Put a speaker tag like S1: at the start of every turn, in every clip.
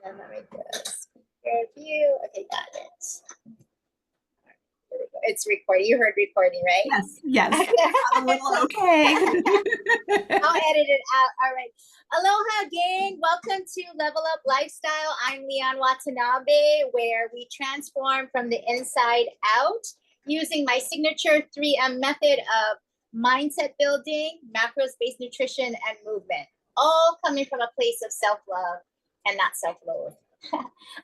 S1: And then let me just review. Okay, got it. Here we go. It's recording. You heard recording, right?
S2: Yes, yes. A little okay.
S1: I'll edit it out. All right. Aloha, gang. Welcome to Level Up Lifestyle. I'm Leon Watanabe, where we transform from the inside out using my signature 3M method of mindset building, macros-based nutrition, and movement, all coming from a place of self-love and not self-loathe.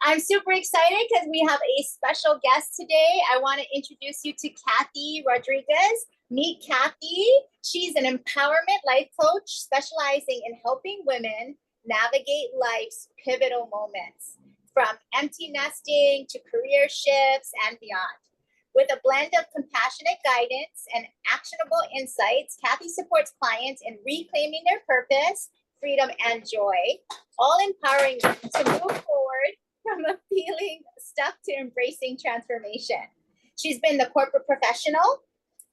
S1: I'm super excited because we have a special guest today. I want to introduce you to Kathy Rodriguez. Meet Kathy. She's an empowerment life coach specializing in helping women navigate life's pivotal moments, from empty nesting to career shifts and beyond. With a blend of compassionate guidance and actionable insights, Kathy supports clients in reclaiming their purpose, freedom, and joy, all empowering them to move forward from a feeling stuck to embracing transformation. She's been the corporate professional,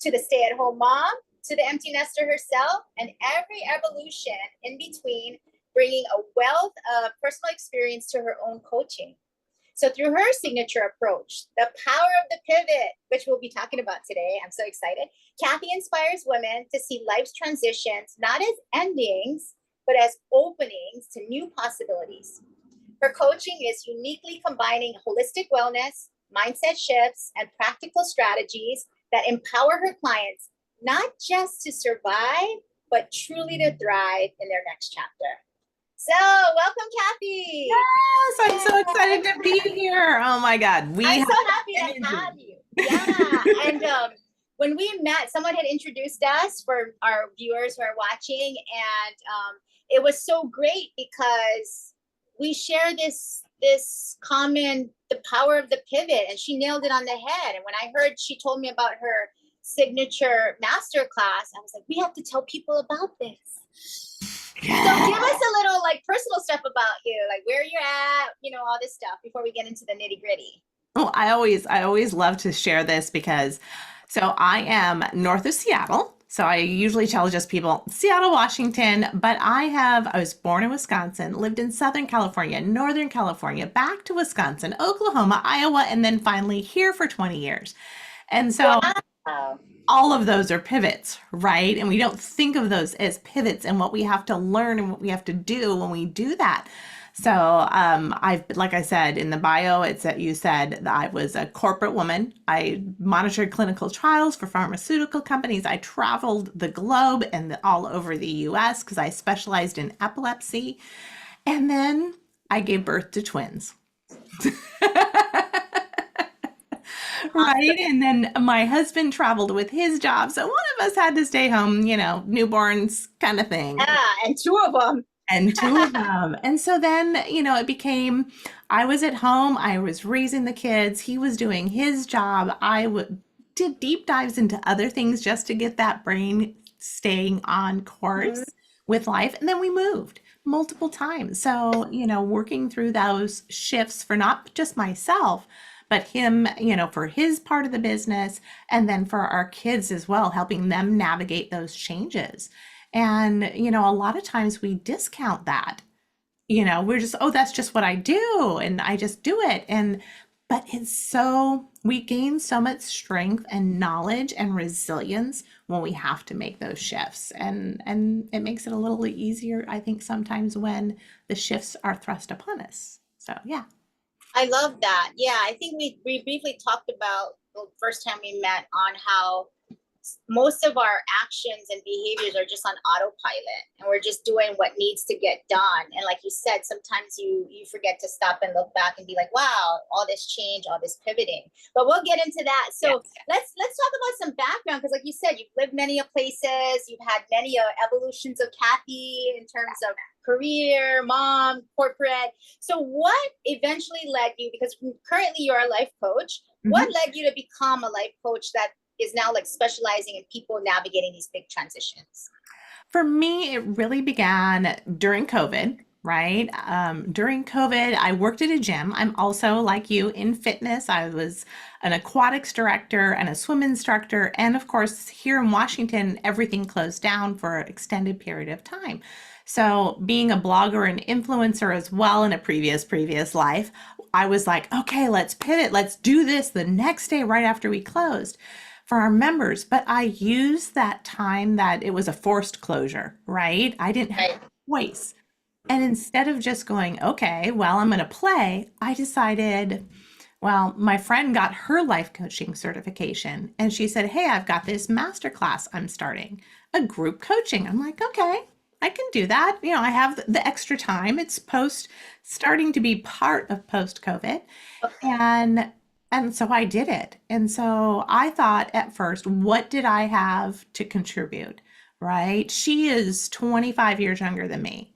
S1: to the stay-at-home mom, to the empty nester herself, and every evolution in between, bringing a wealth of personal experience to her own coaching. So through her signature approach, the power of the pivot, which we'll be talking about today, I'm so excited, Kathy inspires women to see life's transitions not as endings, but as openings to new possibilities. Her coaching is uniquely combining holistic wellness, mindset shifts, and practical strategies that empower her clients not just to survive, but truly to thrive in their next chapter. So, welcome, Kathy.
S2: Yes, I'm so excited to be here. Oh my God.
S1: I'm so happy to have you. Yeah. And when we met, someone had introduced us for our viewers who are watching. And it was so great because we share this common, the power of the pivot, and she nailed it on the head. And when I heard, she told me about her signature masterclass, I was like, we have to tell people about this. Yeah. So give us a little like personal stuff about you, like where you're at, all this stuff before we get into the nitty gritty.
S2: Oh, I always love to share this because so I am north of Seattle. So I usually tell just people Seattle, Washington, but I was born in Wisconsin, lived in Southern California, Northern California, back to Wisconsin, Oklahoma, Iowa, and then finally here for 20 years. And so wow. All of those are pivots, right? And we don't think of those as pivots and what we have to learn and what we have to do when we do that. So like I said in the bio, you said that I was a corporate woman. I monitored clinical trials for pharmaceutical companies. I traveled the globe and all over the US because I specialized in epilepsy. And then I gave birth to twins. Right. And then my husband traveled with his job. So one of us had to stay home, newborns kind of thing.
S1: Yeah. And two of them.
S2: And so then, it became, I was at home, I was raising the kids, he was doing his job. Did deep dives into other things just to get that brain staying on course with life. And then we moved multiple times. So, working through those shifts for not just myself, but him, for his part of the business, and then for our kids as well, helping them navigate those changes. And, a lot of times we discount that, we're just, oh, that's just what I do. And I just do it. But we gain so much strength and knowledge and resilience when we have to make those shifts. And it makes it a little easier, I think, sometimes when the shifts are thrust upon us. So, yeah.
S1: I love that. Yeah, I think we briefly talked about the first time we met on how most of our actions and behaviors are just on autopilot, and we're just doing what needs to get done. And like you said, sometimes you forget to stop and look back and be like, wow, all this change, all this pivoting. But we'll get into that. So let's talk about some background, because like you said, you've lived many places, you've had many evolutions of Kathy in terms of career, mom, corporate. So what eventually led you, because currently you're a life coach, what led you to become a life coach that is now like specializing in people navigating these big transitions?
S2: For me, it really began during COVID. right? During COVID, I worked at a gym. I'm also, like you, in fitness. I was an aquatics director and a swim instructor. And of course, here in Washington, everything closed down for an extended period of time. So, being a blogger and influencer as well in a previous life, I was like, okay, let's pivot. Let's do this the next day right after we closed for our members. But I used that time that it was a forced closure, right? I didn't have
S1: Right.
S2: a choice. And instead of just going, okay, well, I'm going to play, I decided, well, my friend got her life coaching certification and she said, hey, I've got this masterclass I'm starting, a group coaching. I'm like, okay, I can do that. You know, I have the extra time. It's post starting to be part of post COVID.
S1: Okay.
S2: And so I did it. And so I thought at first, what did I have to contribute? Right? She is 25 years younger than me.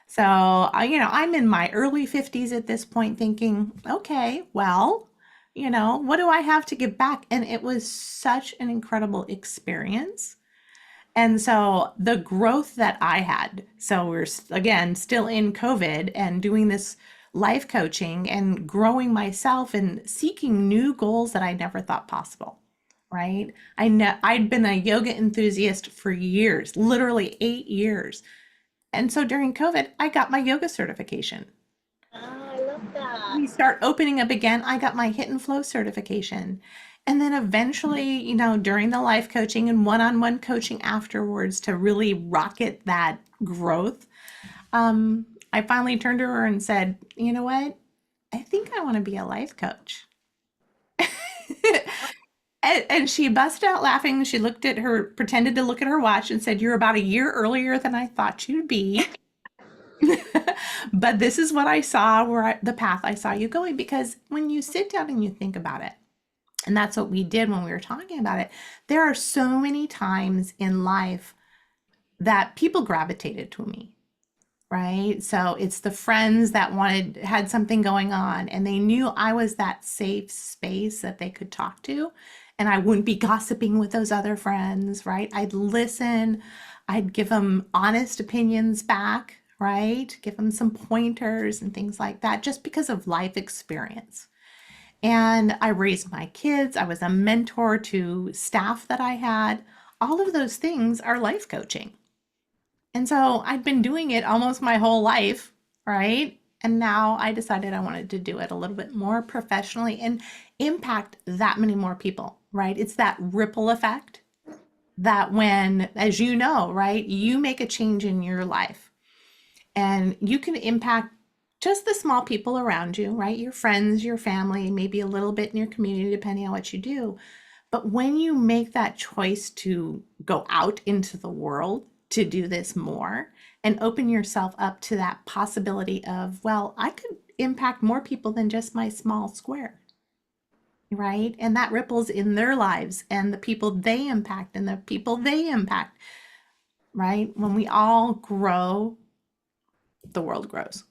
S2: So, I'm in my early 50s at this point thinking, okay, well, what do I have to give back? And it was such an incredible experience. And so the growth that I had, so we're again still in COVID and doing this life coaching and growing myself and seeking new goals that I never thought possible. Right? I know I'd been a yoga enthusiast for years, literally 8 years. And so during COVID, I got my yoga certification.
S1: Oh, I love that.
S2: We start opening up again. I got my hit and flow certification. And then eventually, during the life coaching and one on one coaching afterwards to really rocket that growth, I finally turned to her and said, you know what? I think I want to be a life coach. And she busted out laughing. She looked at her, pretended to look at her watch and said, you're about a year earlier than I thought you'd be. But this is what I saw, the path I saw you going. Because when you sit down and you think about it, and that's what we did when we were talking about it, there are so many times in life that people gravitated to me, right? So it's the friends that had something going on and they knew I was that safe space that they could talk to. And I wouldn't be gossiping with those other friends, right? I'd listen, I'd give them honest opinions back, right? Give them some pointers and things like that, just because of life experience. And I raised my kids. I was a mentor to staff that I had. All of those things are life coaching. And so I'd been doing it almost my whole life, right? And now I decided I wanted to do it a little bit more professionally and impact that many more people, right? It's that ripple effect that when, as you know, right, you make a change in your life and you can impact just the small people around you, right? Your friends, your family, maybe a little bit in your community, depending on what you do. But when you make that choice to go out into the world to do this more and open yourself up to that possibility of, well, I could impact more people than just my small square, right? And that ripples in their lives and the people they impact and the people they impact, right? When we all grow, the world grows.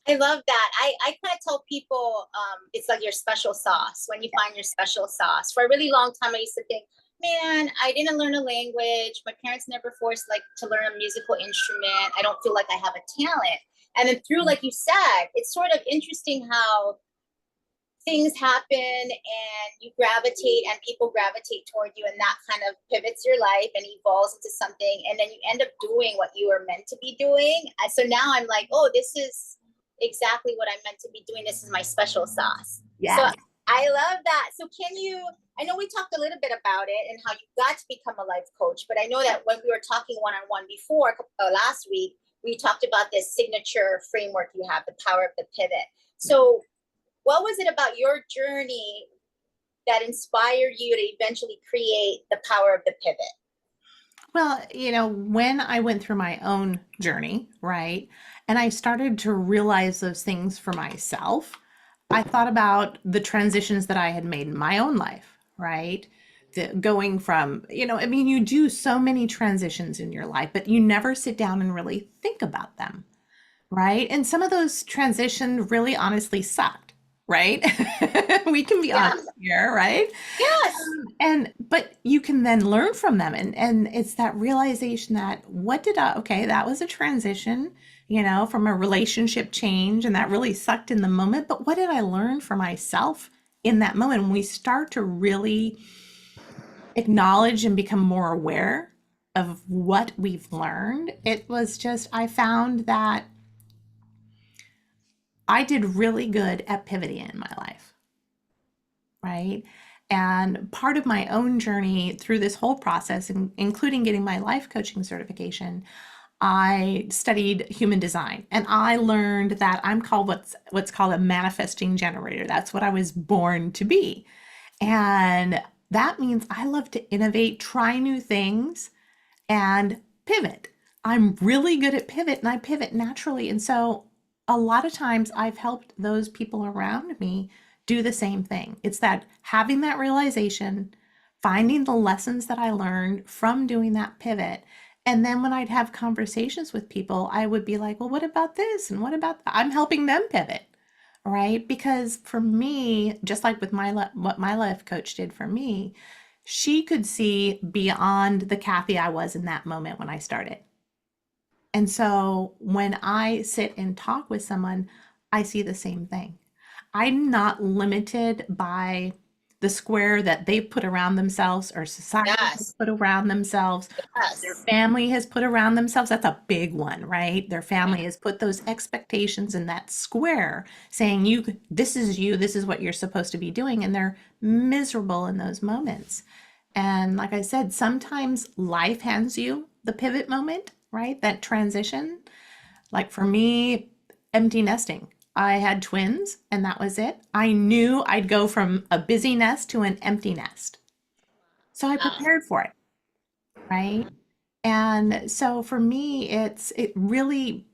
S1: I love that. I kind of tell people it's like your special sauce when you find your special sauce. For a really long time, I used to think, man, I didn't learn a language. My parents never forced like to learn a musical instrument. I don't feel like I have a talent. And then through, like you said, it's sort of interesting how things happen and you gravitate and people gravitate toward you and that kind of pivots your life and evolves into something and then you end up doing what you were meant to be doing. And so now I'm like, oh, this is exactly what I'm meant to be doing. This is my special sauce. So
S2: Yes.
S1: I love that. So can you, I know we talked a little bit about it and how you got to become a life coach, but I know that when we were talking one-on-one before last week, we talked about this signature framework you have, the power of the pivot. So what was it about your journey that inspired you to eventually create the power of the pivot?
S2: Well, when I went through my own journey, right, and I started to realize those things for myself, I thought about the transitions that I had made in my own life, right? Going from, I mean, you do so many transitions in your life, but you never sit down and really think about them, right? And some of those transitions really honestly sucked, right? We can be
S1: Yeah.
S2: honest here, right?
S1: Yes.
S2: And but you can then learn from them, and it's that realization that what did I, okay, that was a transition, from a relationship change, and that really sucked in the moment, but what did I learn for myself in that moment? When we start to really acknowledge and become more aware of what we've learned, it was just, I found that I did really good at pivoting in my life, right? And part of my own journey through this whole process, including getting my life coaching certification, I studied human design, and I learned that I'm called what's called a manifesting generator. That's what I was born to be. And that means I love to innovate, try new things, and pivot. I'm really good at pivot, and I pivot naturally. And so a lot of times I've helped those people around me do the same thing. It's that having that realization, finding the lessons that I learned from doing that pivot. And then when I'd have conversations with people, I would be like, well, what about this? And what about that? I'm helping them pivot, right? Because for me, just like with what my life coach did for me, she could see beyond the Kathy I was in that moment when I started. And so when I sit and talk with someone, I see the same thing. I'm not limited by the square that they've put around themselves, or society has
S1: Yes.
S2: put around themselves, their
S1: Yes.
S2: family has put around themselves. That's a big one, right? Their family has put those expectations in that square, saying, you, this is what you're supposed to be doing. And they're miserable in those moments. And like I said, sometimes life hands you the pivot moment, right? That transition. Like for me, empty nesting. I had twins, and that was it. I knew I'd go from a busy nest to an empty nest. So I
S1: Wow.
S2: prepared for it, right? And so for me, it really,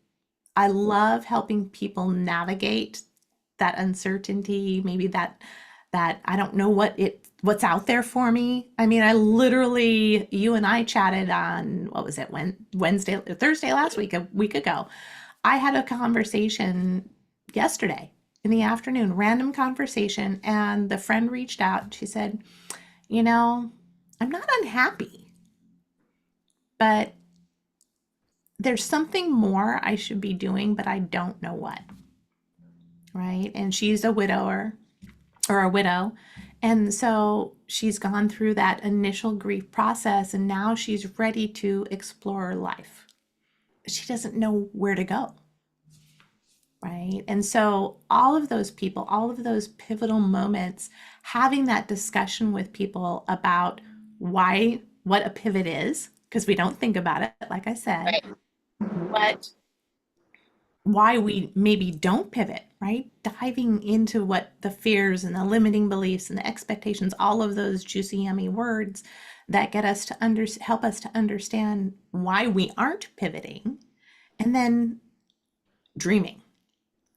S2: I love helping people navigate that uncertainty, maybe that I don't know what's out there for me. I mean, I literally, you and I chatted on, what was it, Wednesday, Thursday last week, a week ago. I had a conversation yesterday in the afternoon, random conversation, and the friend reached out and she said, you know, I'm not unhappy, but there's something more I should be doing, but I don't know what. Right. And she's a widower, or a widow. And so she's gone through that initial grief process, and now she's ready to explore life. She doesn't know where to go. Right. And so all of those people, all of those pivotal moments, having that discussion with people about what a pivot is, because we don't think about it, like I said,
S1: Right.
S2: what why we maybe don't pivot, right? Diving into what the fears and the limiting beliefs and the expectations, all of those juicy, yummy words that get us to help us to understand why we aren't pivoting, and then dreaming,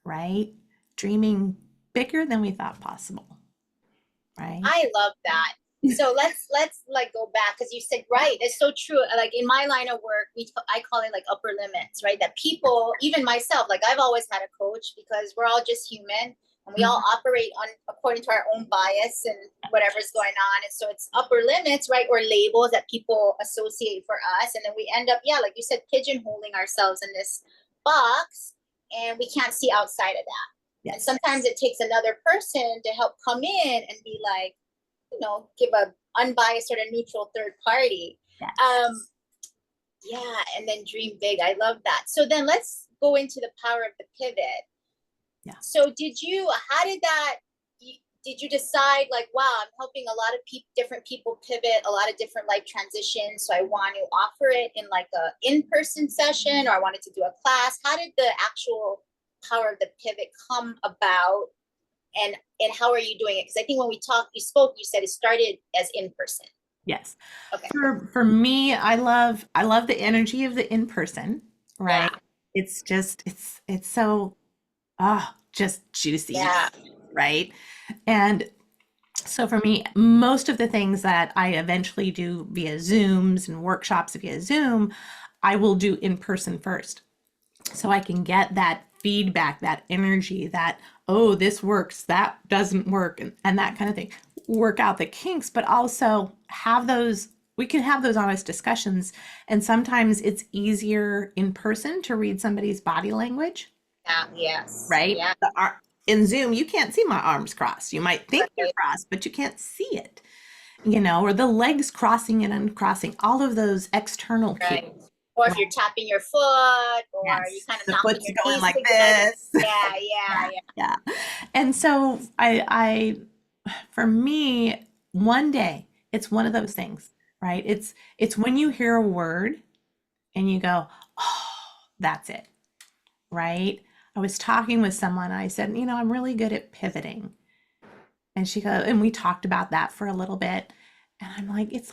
S2: right? Dreaming bigger than we thought possible, right?
S1: I love that. So let's like go back because you said right. It's so true. Like in my line of work, I call it like upper limits, right? That people, even myself, like I've always had a coach because we're all just human and we all operate on according to our own bias and whatever's going on. And so it's upper limits, right? Or labels that people associate for us. And then we end up, yeah, like you said, pigeonholing ourselves in this box and we can't see outside of that. And
S2: Yes.
S1: sometimes it takes another person to help come in and be like, give a unbiased or a neutral third party.
S2: Yes.
S1: Yeah, and then dream big. I love that. So then let's go into the power of the pivot.
S2: Yeah.
S1: So how did you decide like, wow, I'm helping a lot of different people pivot, a lot of different life transitions. So I want to offer it in like a in-person session, or I wanted to do a class. How did the actual power of the pivot come about? And how are you doing it? Because I think when you said it started as in person.
S2: Yes.
S1: Okay.
S2: For me, I love the energy of the in person,
S1: Yeah.
S2: right? It's so just juicy,
S1: Yeah.
S2: right? And so for me, most of the things that I eventually do via Zooms and workshops via Zoom, I will do in person first. So I can get that feedback, that energy, that, oh, this works, that doesn't work, and that kind of thing. Work out the kinks, but also have those, we can have those honest discussions. And sometimes it's easier in person to read somebody's body language,
S1: Yeah, yes.
S2: right?
S1: Yeah.
S2: In Zoom, you can't see my arms crossed. You might think they're
S1: Right.
S2: crossed, but you can't see it, or the legs crossing and uncrossing, all of those external cues.
S1: Right. Or if
S2: Right.
S1: you're tapping your foot or you
S2: Yes.
S1: kind of
S2: The
S1: knocking
S2: foot's
S1: your
S2: going
S1: knees
S2: like
S1: together.
S2: this.
S1: Yeah, yeah,
S2: Yeah.
S1: yeah.
S2: Yeah. And so for me, one day, it's one of those things, right? It's when you hear a word and you go, oh, that's it, right? I was talking with someone, I said, I'm really good at pivoting. And she goes, and we talked about that for a little bit. And I'm like, it's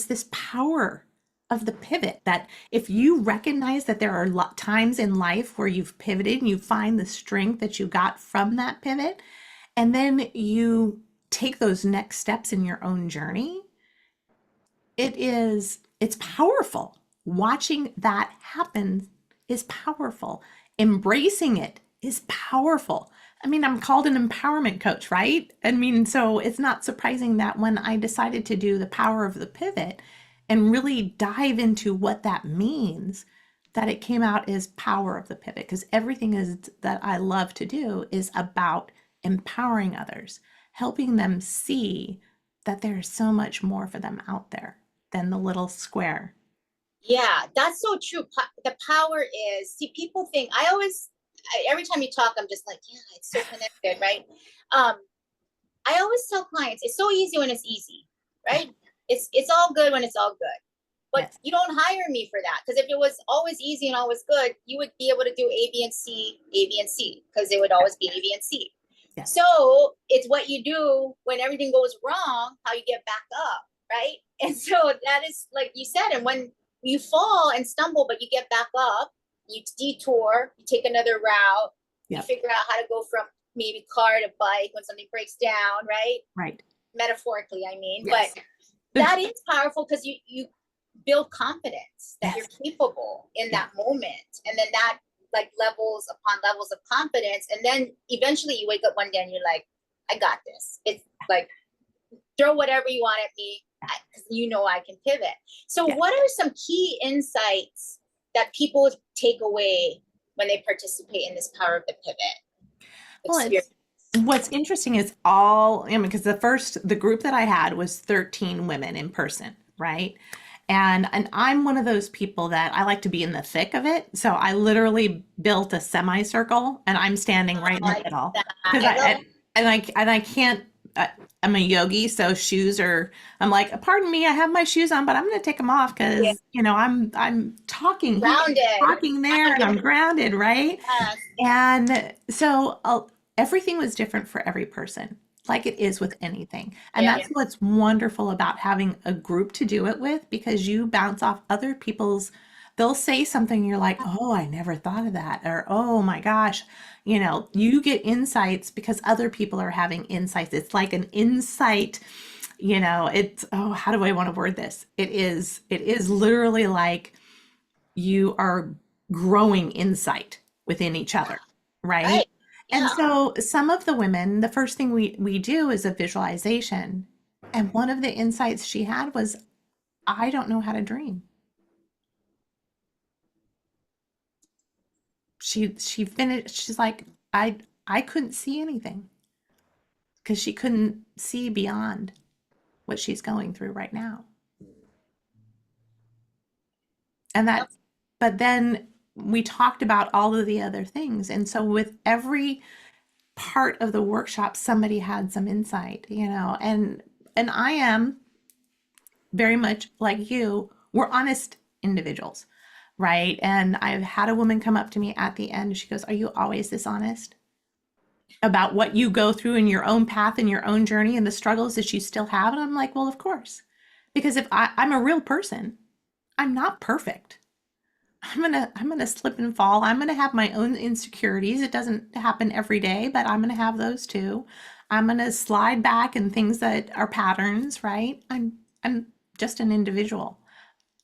S2: this power of the pivot that if you recognize that there are times in life where you've pivoted and you find the strength that you got from that pivot, and then you take those next steps in your own journey, it's powerful. Watching that happen is powerful. Embracing it is powerful. I mean, I'm called an empowerment coach, right? I mean, so it's not surprising that when I decided to do the power of the pivot and really dive into what that means, that it came out as power of the pivot, because everything is that I love to do is about empowering others, helping them see that there's so much more for them out there than the little square.
S1: Yeah, that's so true. The power is, see, people think, every time you talk, I'm just like, yeah, it's so connected, right? Um, I always tell clients, it's so easy when it's easy, right? It's all good when it's all good. But
S2: Yes.
S1: you don't hire me for that, because if it was always easy and always good, you would be able to do A, B, and C, A, B, and C, because it would always be A, B, and C.
S2: Yes.
S1: So it's what you do when everything goes wrong, how you get back up, right? And so that is like you said, and when you fall and stumble, but you get back up, you detour, you take another route, you
S2: Yep.
S1: figure out how to go from maybe car to bike when something breaks down, right?
S2: Right.
S1: Metaphorically, I mean,
S2: Yes.
S1: but that is powerful because you build confidence that you're
S2: Yes.
S1: capable in
S2: Yeah.
S1: that moment, and then that like levels upon levels of confidence, and then eventually you wake up one day and you're like, I got this. It's like, throw whatever you want at me, because I can pivot. So
S2: Yeah.
S1: what are some key insights that people take away when they participate in this power of the pivot
S2: Well,
S1: experience?
S2: what's interesting is because the group that I had was 13 women in person, right? And I'm one of those people that I like to be in the thick of it. So I literally built a semicircle and I'm standing right in the
S1: Like
S2: middle
S1: that.
S2: because
S1: I love
S2: I can't. I'm a yogi, so I'm like, pardon me, I have my shoes on, but I'm going to take them off
S1: it.
S2: because I'm talking here,
S1: Grounded.
S2: talking there, and I'm grounded, right?
S1: Yes.
S2: And so everything was different for every person, like it is with anything. And
S1: Yeah.
S2: that's what's wonderful about having a group to do it with, because you bounce off other people's, they'll say something, you're like, oh, I never thought of that. Or, oh my gosh, you get insights because other people are having insights. It's like an insight, oh, how do I want to word this? It is literally like you are growing insight within each other, right?
S1: Right.
S2: And
S1: Yeah.
S2: so some of the women, the first thing we do is a visualization. And one of the insights she had was, I don't know how to dream. She finished, she's like, I couldn't see anything because she couldn't see beyond what she's going through right now. And
S1: Yep.
S2: but then we talked about all of the other things. And so with every part of the workshop, somebody had some insight, and I am very much like you. We're honest individuals, right? And I've had a woman come up to me at the end. She goes, are you always this honest about what you go through in your own path and your own journey and the struggles that you still have? And I'm like, well, of course, because if I'm a real person, I'm not perfect. I'm gonna slip and fall. I'm gonna have my own insecurities. It doesn't happen every day, but I'm gonna have those too. I'm gonna slide back in things that are patterns, right? I'm just an individual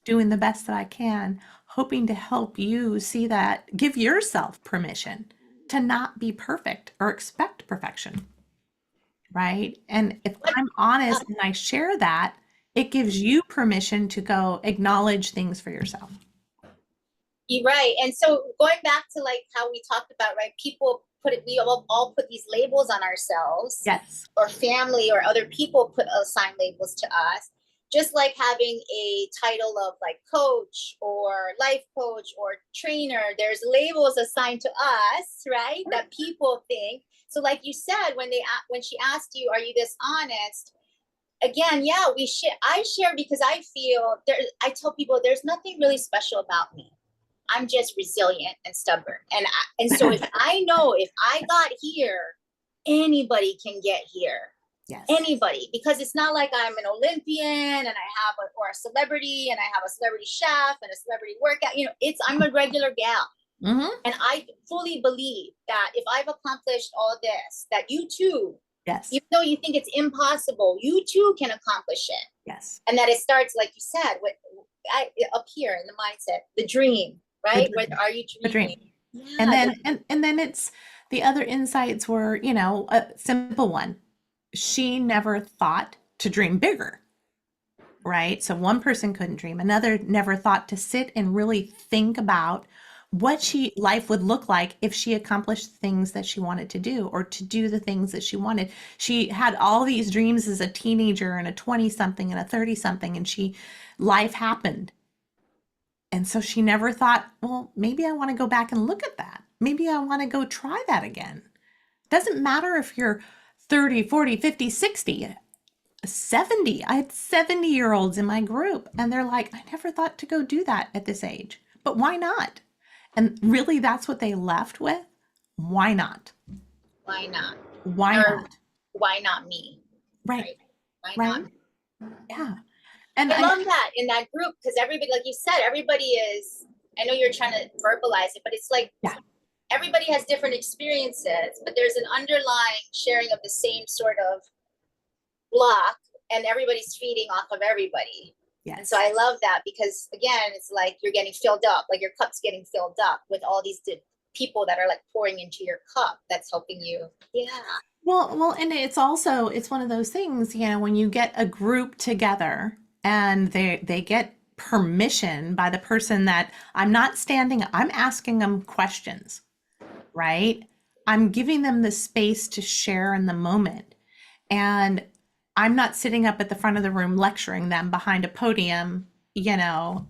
S2: doing the best that I can, hoping to help you see that, give yourself permission to not be perfect or expect perfection, right? And if
S1: What,
S2: I'm
S1: uh,
S2: honest and I share that, it gives you permission to go acknowledge things for yourself.
S1: you're right. And so going back to like how we talked about, right? People put it, we all put these labels on ourselves,
S2: Yes.
S1: or family or other people put assign labels to us. Just like having a title of like coach or life coach or trainer, there's labels assigned to us, right? That people think. So, like you said, when she asked you, "Are you dishonest?" Again, yeah, we share. I share because I feel there. I tell people there's nothing really special about me. I'm just resilient and stubborn. And so if I know if I got here, anybody can get here.
S2: Yes.
S1: Anybody, because it's not like I'm an Olympian and I have or a celebrity and I have a celebrity chef and a celebrity workout. It's I'm a regular gal.
S2: Mm-hmm.
S1: And I fully believe that if I've accomplished all this, that you too,
S2: Yes.
S1: even though you think it's impossible, you too can accomplish it.
S2: Yes.
S1: And that it starts, like you said, with up here in the mindset, the dream,
S2: The
S1: right? What
S2: dream.
S1: are you
S2: The dream.
S1: dreaming?
S2: And
S1: Yeah,
S2: then and then it's the other insights were, a simple one. She never thought to dream bigger, right? So one person couldn't dream. Another never thought to sit and really think about what she life would look like if she accomplished the things that she wanted to do or to do the things that she wanted. She had all these dreams as a teenager and a 20 something and a 30 something, and life happened. And so she never thought, well, maybe I want to go back and look at that. Maybe I want to go try that again. Doesn't matter if you're 30, 40, 50, 60, 70. I had 70-year-olds in my group, and they're like, I never thought to go do that at this age. But why not? And really, that's what they left with. Why not?
S1: why not?
S2: Why
S1: Or
S2: not?
S1: why not me?
S2: Right.
S1: Right? Why not?
S2: Right. Yeah. And
S1: I love that in that group because everybody, like you said, everybody is. I know you're trying to verbalize it, but it's like
S2: yeah,
S1: everybody has different experiences, but there's an underlying sharing of the same sort of block, and everybody's feeding off of everybody. And
S2: yes.
S1: so I love that because again, it's like you're getting filled up, like your cup's getting filled up with all these people that are like pouring into your cup that's helping you. Yeah.
S2: Well, and it's one of those things, when you get a group together and they get permission by the person that I'm asking them questions, right? I'm giving them the space to share in the moment. And I'm not sitting up at the front of the room lecturing them behind a podium,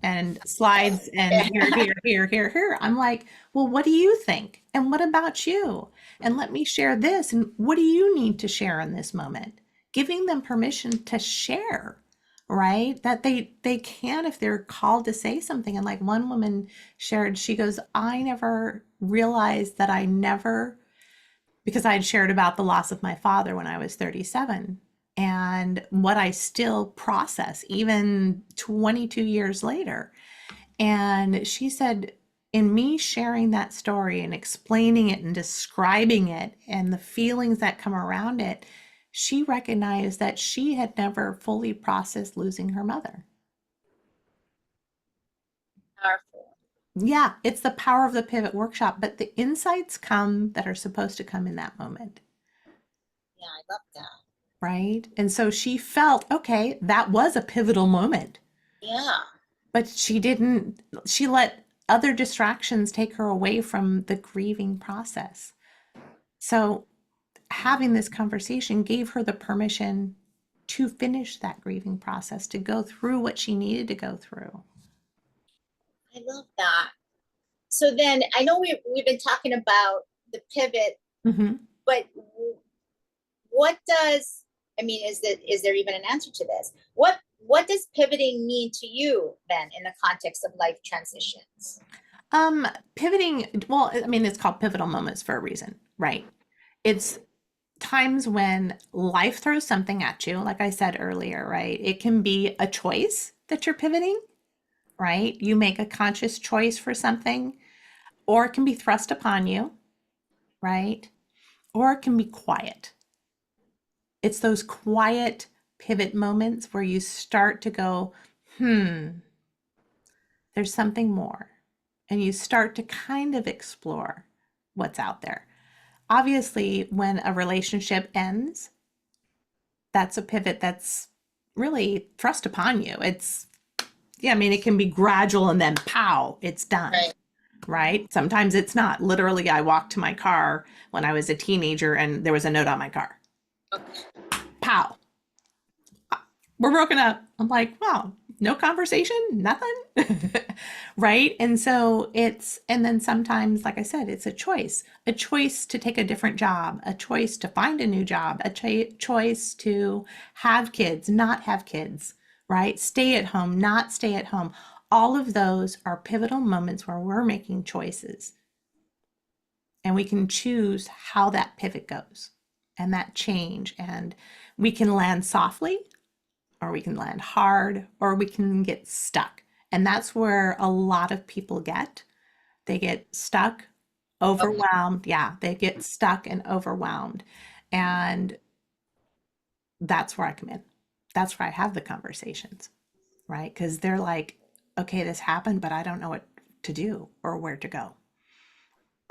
S2: and slides and here, here, here, here, here. I'm like, well, what do you think? And what about you? And let me share this. And what do you need to share in this moment? Giving them permission to share, right? That they can if they're called to say something. And like one woman shared, she goes, I never realized that because I had shared about the loss of my father when I was 37 and what I still process even 22 years later. And she said, in me sharing that story and explaining it and describing it and the feelings that come around it, she recognized that she had never fully processed losing her mother.
S1: Powerful.
S2: Yeah, it's the power of the pivot workshop, but the insights come that are supposed to come in that moment.
S1: Yeah, I love that.
S2: Right? And so she felt, okay, that was a pivotal moment,
S1: Yeah.
S2: but she let other distractions take her away from the grieving process. So having this conversation gave her the permission to finish that grieving process, to go through what she needed to go through.
S1: I love that. So then I know we've been talking about the pivot,
S2: Mm-hmm.
S1: but what does, I mean, is there even an answer to this? What does pivoting mean to you then in the context of life transitions?
S2: Pivoting, well, I mean, it's called pivotal moments for a reason, right? It's times when life throws something at you, like I said earlier, right? It can be a choice that you're pivoting, right? You make a conscious choice for something, or it can be thrust upon you, right? Or it can be quiet. It's those quiet pivot moments where you start to go, there's something more. and you start to kind of explore what's out there. Obviously, when a relationship ends, that's a pivot that's really thrust upon you. It's, yeah, I mean, it can be gradual and then pow, it's done,
S1: Right.
S2: right? Sometimes it's not. Literally, I walked to my car when I was a teenager and there was a note on my car.
S1: Okay.
S2: Pow, we're broken up. I'm like, wow, no conversation, nothing. Right. And so and then sometimes, like I said, it's a choice to take a different job, a choice to find a new job, a choice to have kids, not have kids, right? Stay at home, not stay at home. All of those are pivotal moments where we're making choices and we can choose how that pivot goes and that change. And we can land softly or we can land hard, or we can get stuck. And that's where a lot of people get. They get stuck,
S1: Okay.
S2: overwhelmed. Yeah, they get stuck and overwhelmed. And that's where I come in. That's where I have the conversations, right? Because they're like, okay, this happened, but I don't know what to do or where to go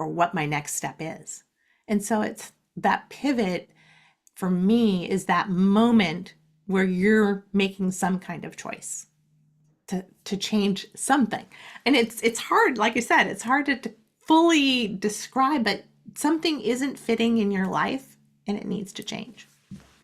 S2: or what my next step is. And so it's that pivot for me is that moment where you're making some kind of choice to change something. And it's hard, like I said, it's hard to fully describe, but something isn't fitting in your life and it needs to change.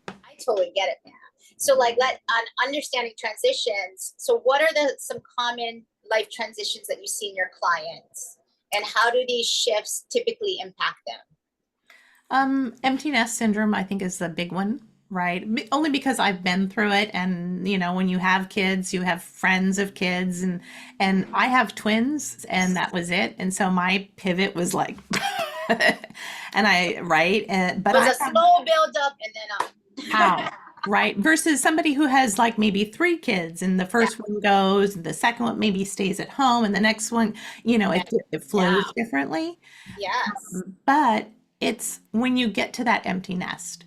S1: I totally get it now. So like let on understanding transitions. So what are the some common life transitions that you see in your clients? And how do these shifts typically impact them?
S2: Empty nest syndrome, I think, is the big one, right? Only because I've been through it, and when you have kids, you have friends of kids, and I have twins, and that was it. And so my pivot was like, and I right, and but
S1: It was
S2: I
S1: a
S2: had
S1: slow build up and then
S2: how. Right. Versus somebody who has like maybe three kids and the
S1: yeah,
S2: first one goes, and the second one maybe stays at home, and the next one,
S1: yeah,
S2: it
S1: yeah,
S2: flows differently.
S1: yes.
S2: But it's when you get to that empty nest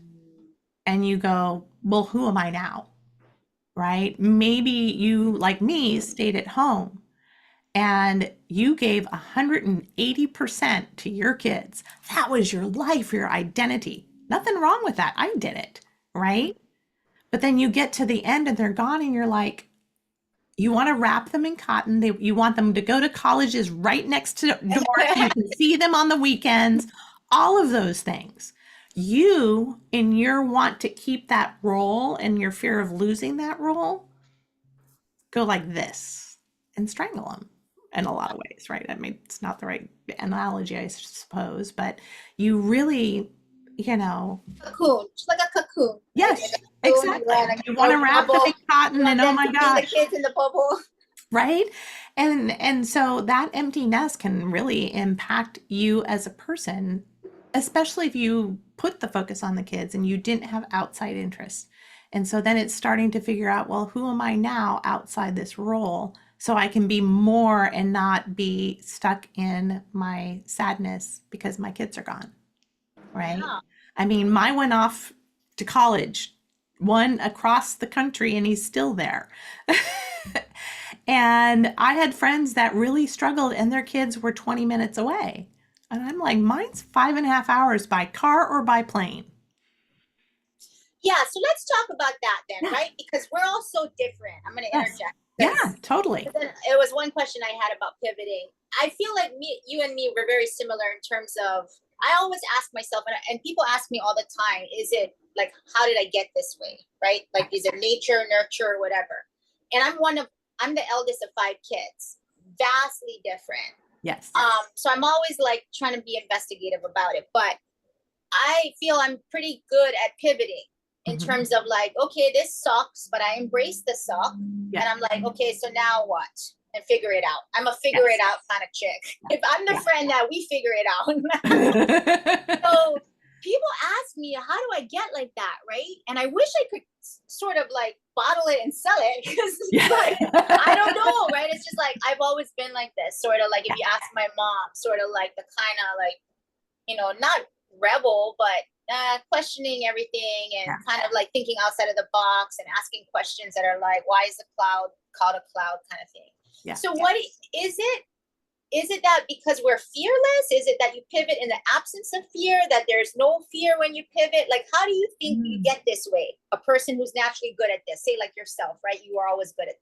S2: and you go, well, who am I now? Right? Maybe you, like me, stayed at home and you gave 180% to your kids. That was your life, your identity. Nothing wrong with that. I did it. Right? But then you get to the end and they're gone, and you're like, you want to wrap them in cotton. You want them to go to colleges right next to door so you can see them on the weekends, all of those things. You, in your want to keep that role and your fear of losing that role, go like this and strangle them in a lot of ways, right? I mean, it's not the right analogy, I suppose, but you really, you know,
S1: Cocoon, just like a cocoon, right? Like
S2: yes,
S1: a cocoon, you
S2: exactly.
S1: want like
S2: You
S1: a
S2: want to wrap them in
S1: bubble. You
S2: cotton
S1: want
S2: and oh
S1: them
S2: my
S1: to be the
S2: gosh,
S1: kids in the bubble.
S2: right? And so that empty nest can really impact you as a person, especially if you put the focus on the kids and you didn't have outside interests. And so then it's starting to figure out, well, who am I now outside this role so I can be more and not be stuck in my sadness because my kids are gone, right?
S1: Yeah.
S2: I mean, mine went off to college, one across the country, and he's still there. And I had friends that really struggled, and their kids were 20 minutes away. And I'm like, mine's 5.5 hours by car or by plane.
S1: Yeah, so let's talk about that then,
S2: Yeah,
S1: right? Because we're all so different. I'm going to
S2: yes.
S1: interject
S2: Yeah,
S1: because
S2: totally.
S1: then it was one question I had about pivoting. I feel like you and me were very similar in terms of I always ask myself, and people ask me all the time, is it like how did I get this way, right? Like is it nature, nurture, or whatever? And I'm the eldest of five kids, vastly different.
S2: Yes.
S1: So I'm always like trying to be investigative about it, but I feel I'm pretty good at pivoting in
S2: Mhm.
S1: terms of like, okay, this sucks, but I embrace the suck. And
S2: Yeah.
S1: I'm like, okay, so now what? And figure it out. I'm a figure
S2: Yes.
S1: it out kind of chick. If I'm the
S2: Yeah.
S1: friend that we figure it out. So people ask me, how do I get like that? Right. And I wish I could sort of like bottle it and sell it because
S2: Yeah.
S1: like, I don't know. Right. It's just like, I've always been like this sort of like, if you ask my mom, sort of like the kind of like, not rebel, but questioning everything and
S2: Yeah.
S1: kind of like thinking outside of the box and asking questions that are like, why is the cloud called a cloud kind of thing.
S2: Yeah.
S1: So what is it? is it that because we're fearless? Is it that you pivot in the absence of fear, that there's no fear when you pivot? Like, how do you think you
S2: Mm.
S1: get this way? A person who's naturally good at this, say like yourself, right? You are always good at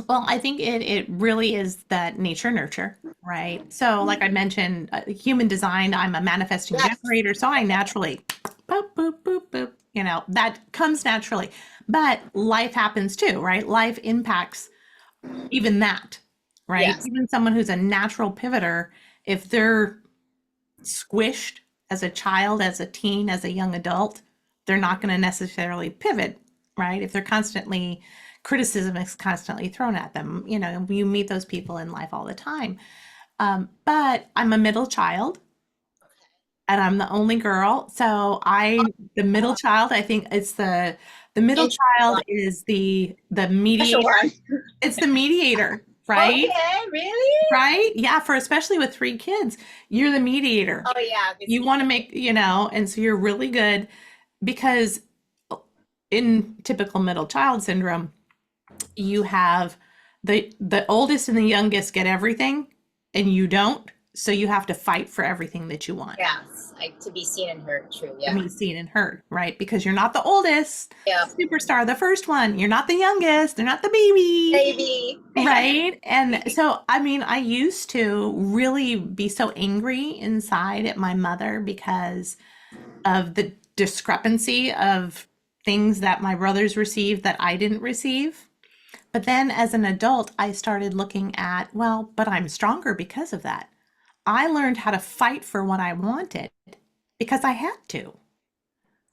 S2: Well, I think it really is that nature nurture, right? So, like I
S1: that.
S2: mentioned, human design, I'm a manifesting
S1: Yes.
S2: generator, so I naturally boop, boop, boop, boop, that comes naturally. But life happens too, right? Life impacts even that, right?
S1: Yes.
S2: Even someone who's a natural pivoter, if they're squished as a child, as a teen, as a young adult, they're not going to necessarily pivot, right? If they're constantly, criticism is constantly thrown at them, you meet those people in life all the time. But I'm a middle child and I'm the only girl. So the middle child, I think it's the middle
S1: Interesting
S2: child
S1: one.
S2: is the
S1: Special
S2: mediator.
S1: one.
S2: It's the mediator, right?
S1: Okay, really?
S2: Right? Yeah, for especially with three kids, you're the mediator.
S1: Oh yeah, because
S2: You want to make, and so you're really good because in typical middle child syndrome, you have the oldest and the youngest get everything and you don't. So you have to fight for everything that you want.
S1: yes, like to be seen and heard. True.
S2: I
S1: Yeah.
S2: mean, seen and heard, right? Because you're not the oldest
S1: Yeah.
S2: superstar, the first one. You're not the youngest. They're not the baby.
S1: Maybe.
S2: Right. And so, I mean, I used to really be so angry inside at my mother because of the discrepancy of things that my brothers received that I didn't receive. But then as an adult, I started looking at, well, but I'm stronger because of that. I learned how to fight for what I wanted because I had to,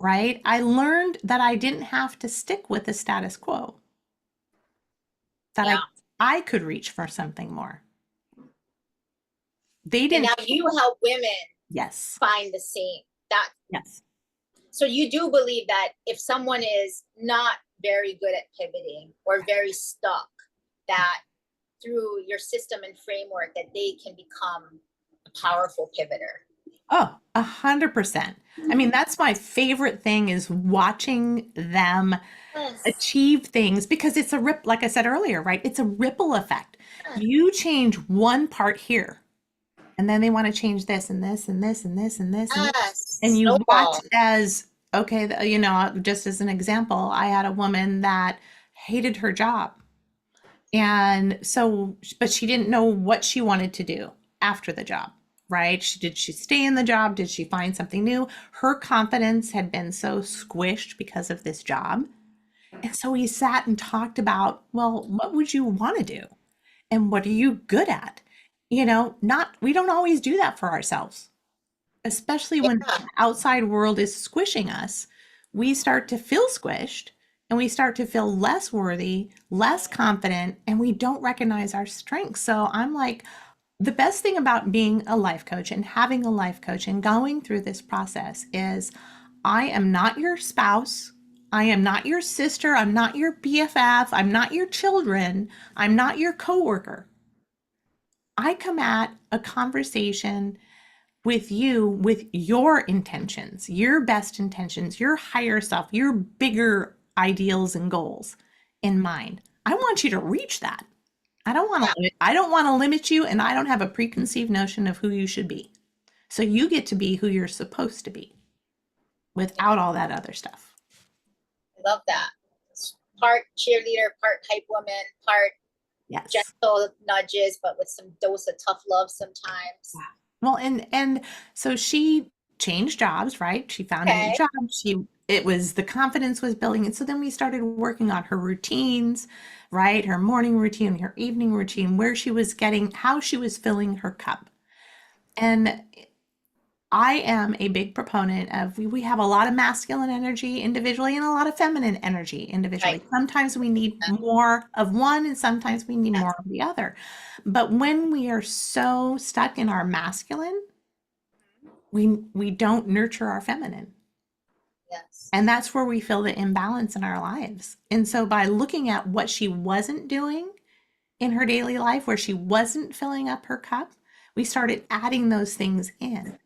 S2: right? I learned that I didn't have to stick with the status quo, that
S1: Yeah.
S2: I could reach for something more. They
S1: And
S2: didn't.
S1: now you help women
S2: Yes.
S1: find the same. That
S2: Yes.
S1: so you do believe that if someone is not very good at pivoting or very stuck, that through your system and framework that they can become a powerful pivoter.
S2: Oh, 100%. I mean, that's my favorite thing is watching them
S1: Yes.
S2: achieve things because it's like I said earlier, right? It's a ripple effect. You change one part here, and then they want to change this and this and this and this and this and this.
S1: Yes.
S2: And you watch
S1: Snowball.
S2: as, okay, just as an example, I had a woman that hated her job. And so, but she didn't know what she wanted to do after the job, right? Did she stay in the job? Did she find something new? Her confidence had been so squished because of this job. And so we sat and talked about, well, what would you want to do? And what are you good at? We don't always do that for ourselves, especially when
S1: Yeah.
S2: the outside world is squishing us. We start to feel squished and we start to feel less worthy, less confident, and we don't recognize our strengths. So I'm like, the best thing about being a life coach and having a life coach and going through this process is I am not your spouse. I am not your sister. I'm not your BFF. I'm not your children. I'm not your coworker. I come at a conversation with you with your intentions, your best intentions, your higher self, your bigger ideals and goals in mind. I want you to reach that.
S1: Yeah.
S2: I don't want to limit you and I don't have a preconceived notion of who you should be. So you get to be who you're supposed to be without all that other stuff.
S1: I love that. Part cheerleader, part hype woman, part
S2: Yes.
S1: gentle nudges, but with some dose of tough love sometimes.
S2: Well, and so she changed jobs, right? She found a new
S1: Okay.
S2: job. It was the confidence was building. And so then we started working on her routines, right? Her morning routine, her evening routine, how she was filling her cup. And I am a big proponent of we have a lot of masculine energy individually and a lot of feminine energy individually.
S1: Right.
S2: Sometimes we need more of one and sometimes we need more
S1: Yes.
S2: of the other. But when we are so stuck in our masculine, we don't nurture our feminine.
S1: Yes.
S2: And that's where we feel the imbalance in our lives. And so by looking at what she wasn't doing in her daily life, where she wasn't filling up her cup, we started adding those things in.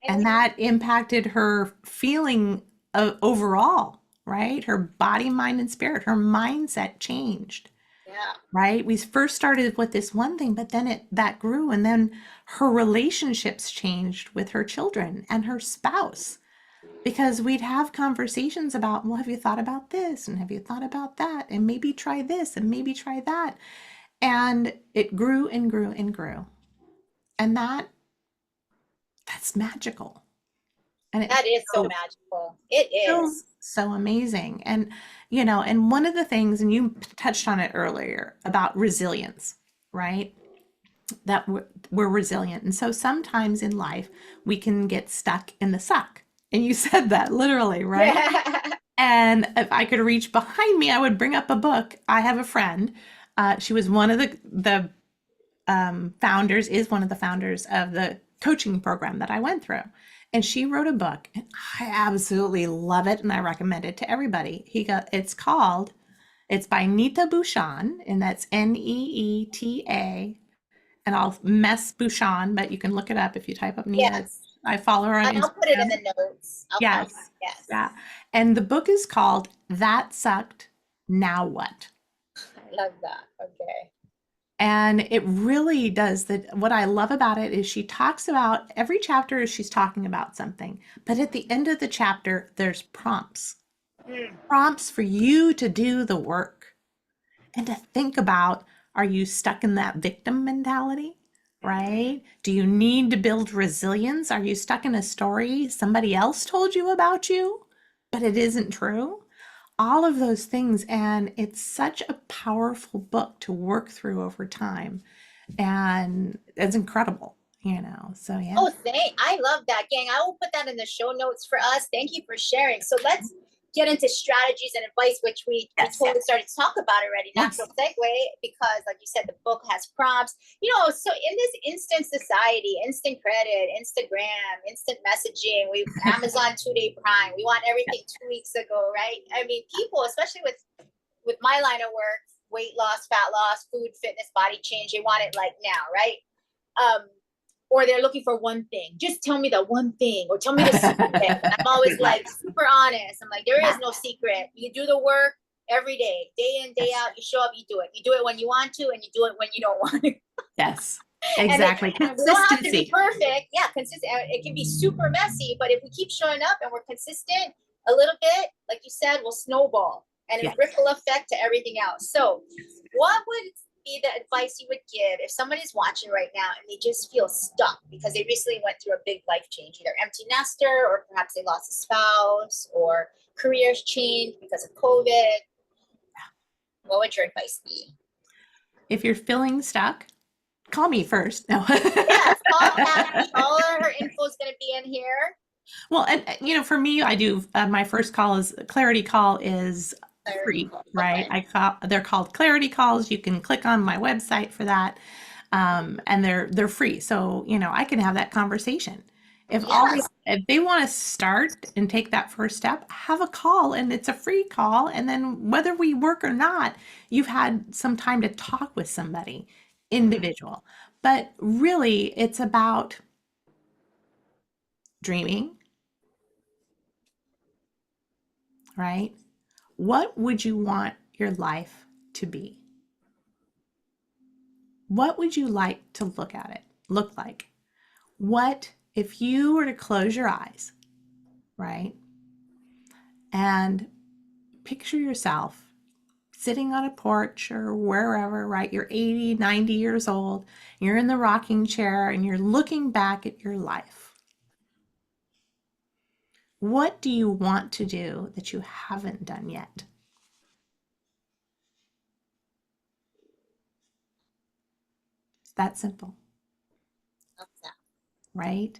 S2: And that impacted her feeling overall, right? Her body, mind, and spirit, her mindset changed.
S1: Yeah.
S2: right? We first started with this one thing, but then that grew, and then her relationships changed with her children and her spouse because we'd have conversations about, well, have you thought about this? And have you thought about that? And maybe try this and maybe try that. And it grew and grew and grew. And that's magical. And it's
S1: That is so
S2: so,
S1: magical. It
S2: so,
S1: is.
S2: so amazing. And, and one of the things, and you touched on it earlier about resilience, right? That we're resilient. And so sometimes in life, we can get stuck in the suck. And you said that literally, right?
S1: Yeah.
S2: And if I could reach behind me, I would bring up a book. I have a friend. She was one of the founders, is one of the founders of the coaching program that I went through. And she wrote a book, and I absolutely love it, and I recommend it to everybody. It's by Nita Bouchon, and that's Neeta, and I'll mess Bouchon, but you can look it up if you type up Nita.
S1: Yes.
S2: I follow her on
S1: And I'll put it in
S2: Instagram.
S1: the notes. I'll find that.
S2: Yes. Yeah.
S1: Yes.
S2: And the book is called That Sucked, Now What?
S1: I love that. Okay.
S2: And it really does that. What I love about it is she talks about every chapter is she's talking about something, but at the end of the chapter, there's prompts,
S1: Mm.
S2: prompts for you to do the work and to think about, are you stuck in that victim mentality? Right? Do you need to build resilience? Are you stuck in a story somebody else told you about you, but it isn't true? All of those things. And it's such a powerful book to work through over time. And it's incredible. So, yeah.
S1: Oh, I love that, gang. I will put that in the show notes for us. Thank you for sharing. So let's get into strategies and advice, which we
S2: Yes.
S1: totally started to talk about already.
S2: Yes.
S1: Natural segue, because like you said, the book has prompts. So in this instant society, instant credit, Instagram, instant messaging, we Amazon 2-day Prime, we want everything 2 weeks ago, right? I mean, people, especially with my line of work, weight loss, fat loss, food, fitness, body change, they want it like now, right? Or they're looking for one thing. Just tell me the one thing, or tell me the secret. And I'm always like super honest. I'm like, there is no secret. You do the work every day in, day out. You show up, you do it. You do it when you want to, and you do it when you don't want to.
S2: Yes.
S1: And
S2: Exactly.
S1: we don't have to be perfect. Yeah, consistent. It can be super messy, but if we keep showing up and we're consistent a little bit, like you said, we'll snowball and a ripple effect to everything else. So, what would be the advice you would give if somebody's watching right now and they just feel stuck because they recently went through a big life change, either empty nester, or perhaps they lost a spouse, or careers changed because of COVID? What would your advice be?
S2: If you're feeling stuck, call me first. No.
S1: Yes, call Abby. All her info is going to be in here.
S2: Well, and for me, I do my first call is clarity call is free, right?
S1: Okay.
S2: They're called clarity calls. You can click on my website for that, and they're free. So I can have that conversation.
S1: Yes.
S2: If they want to start and take that first step, have a call, and it's a free call. And then whether we work or not, you've had some time to talk with somebody individual. But really, it's about dreaming, right? What would you want your life to be? What would you like to look like? What if you were to close your eyes, right? And picture yourself sitting on a porch or wherever, right? You're 80, 90 years old, you're in the rocking chair and you're looking back at your life. What do you want to do that you haven't done yet? It's that simple, right?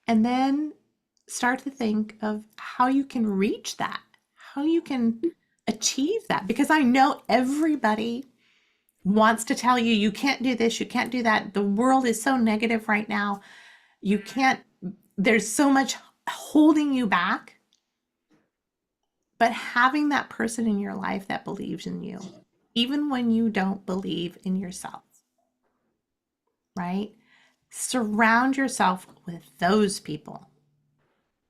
S2: And then start to think of how you can reach that, how you can achieve that. Because I know everybody wants to tell you, you can't do this, you can't do that. The world is so negative right now. You can't, there's so much holding you back. But having that person in your life that believes in you, even when you don't believe in yourself, right? Surround yourself with those people,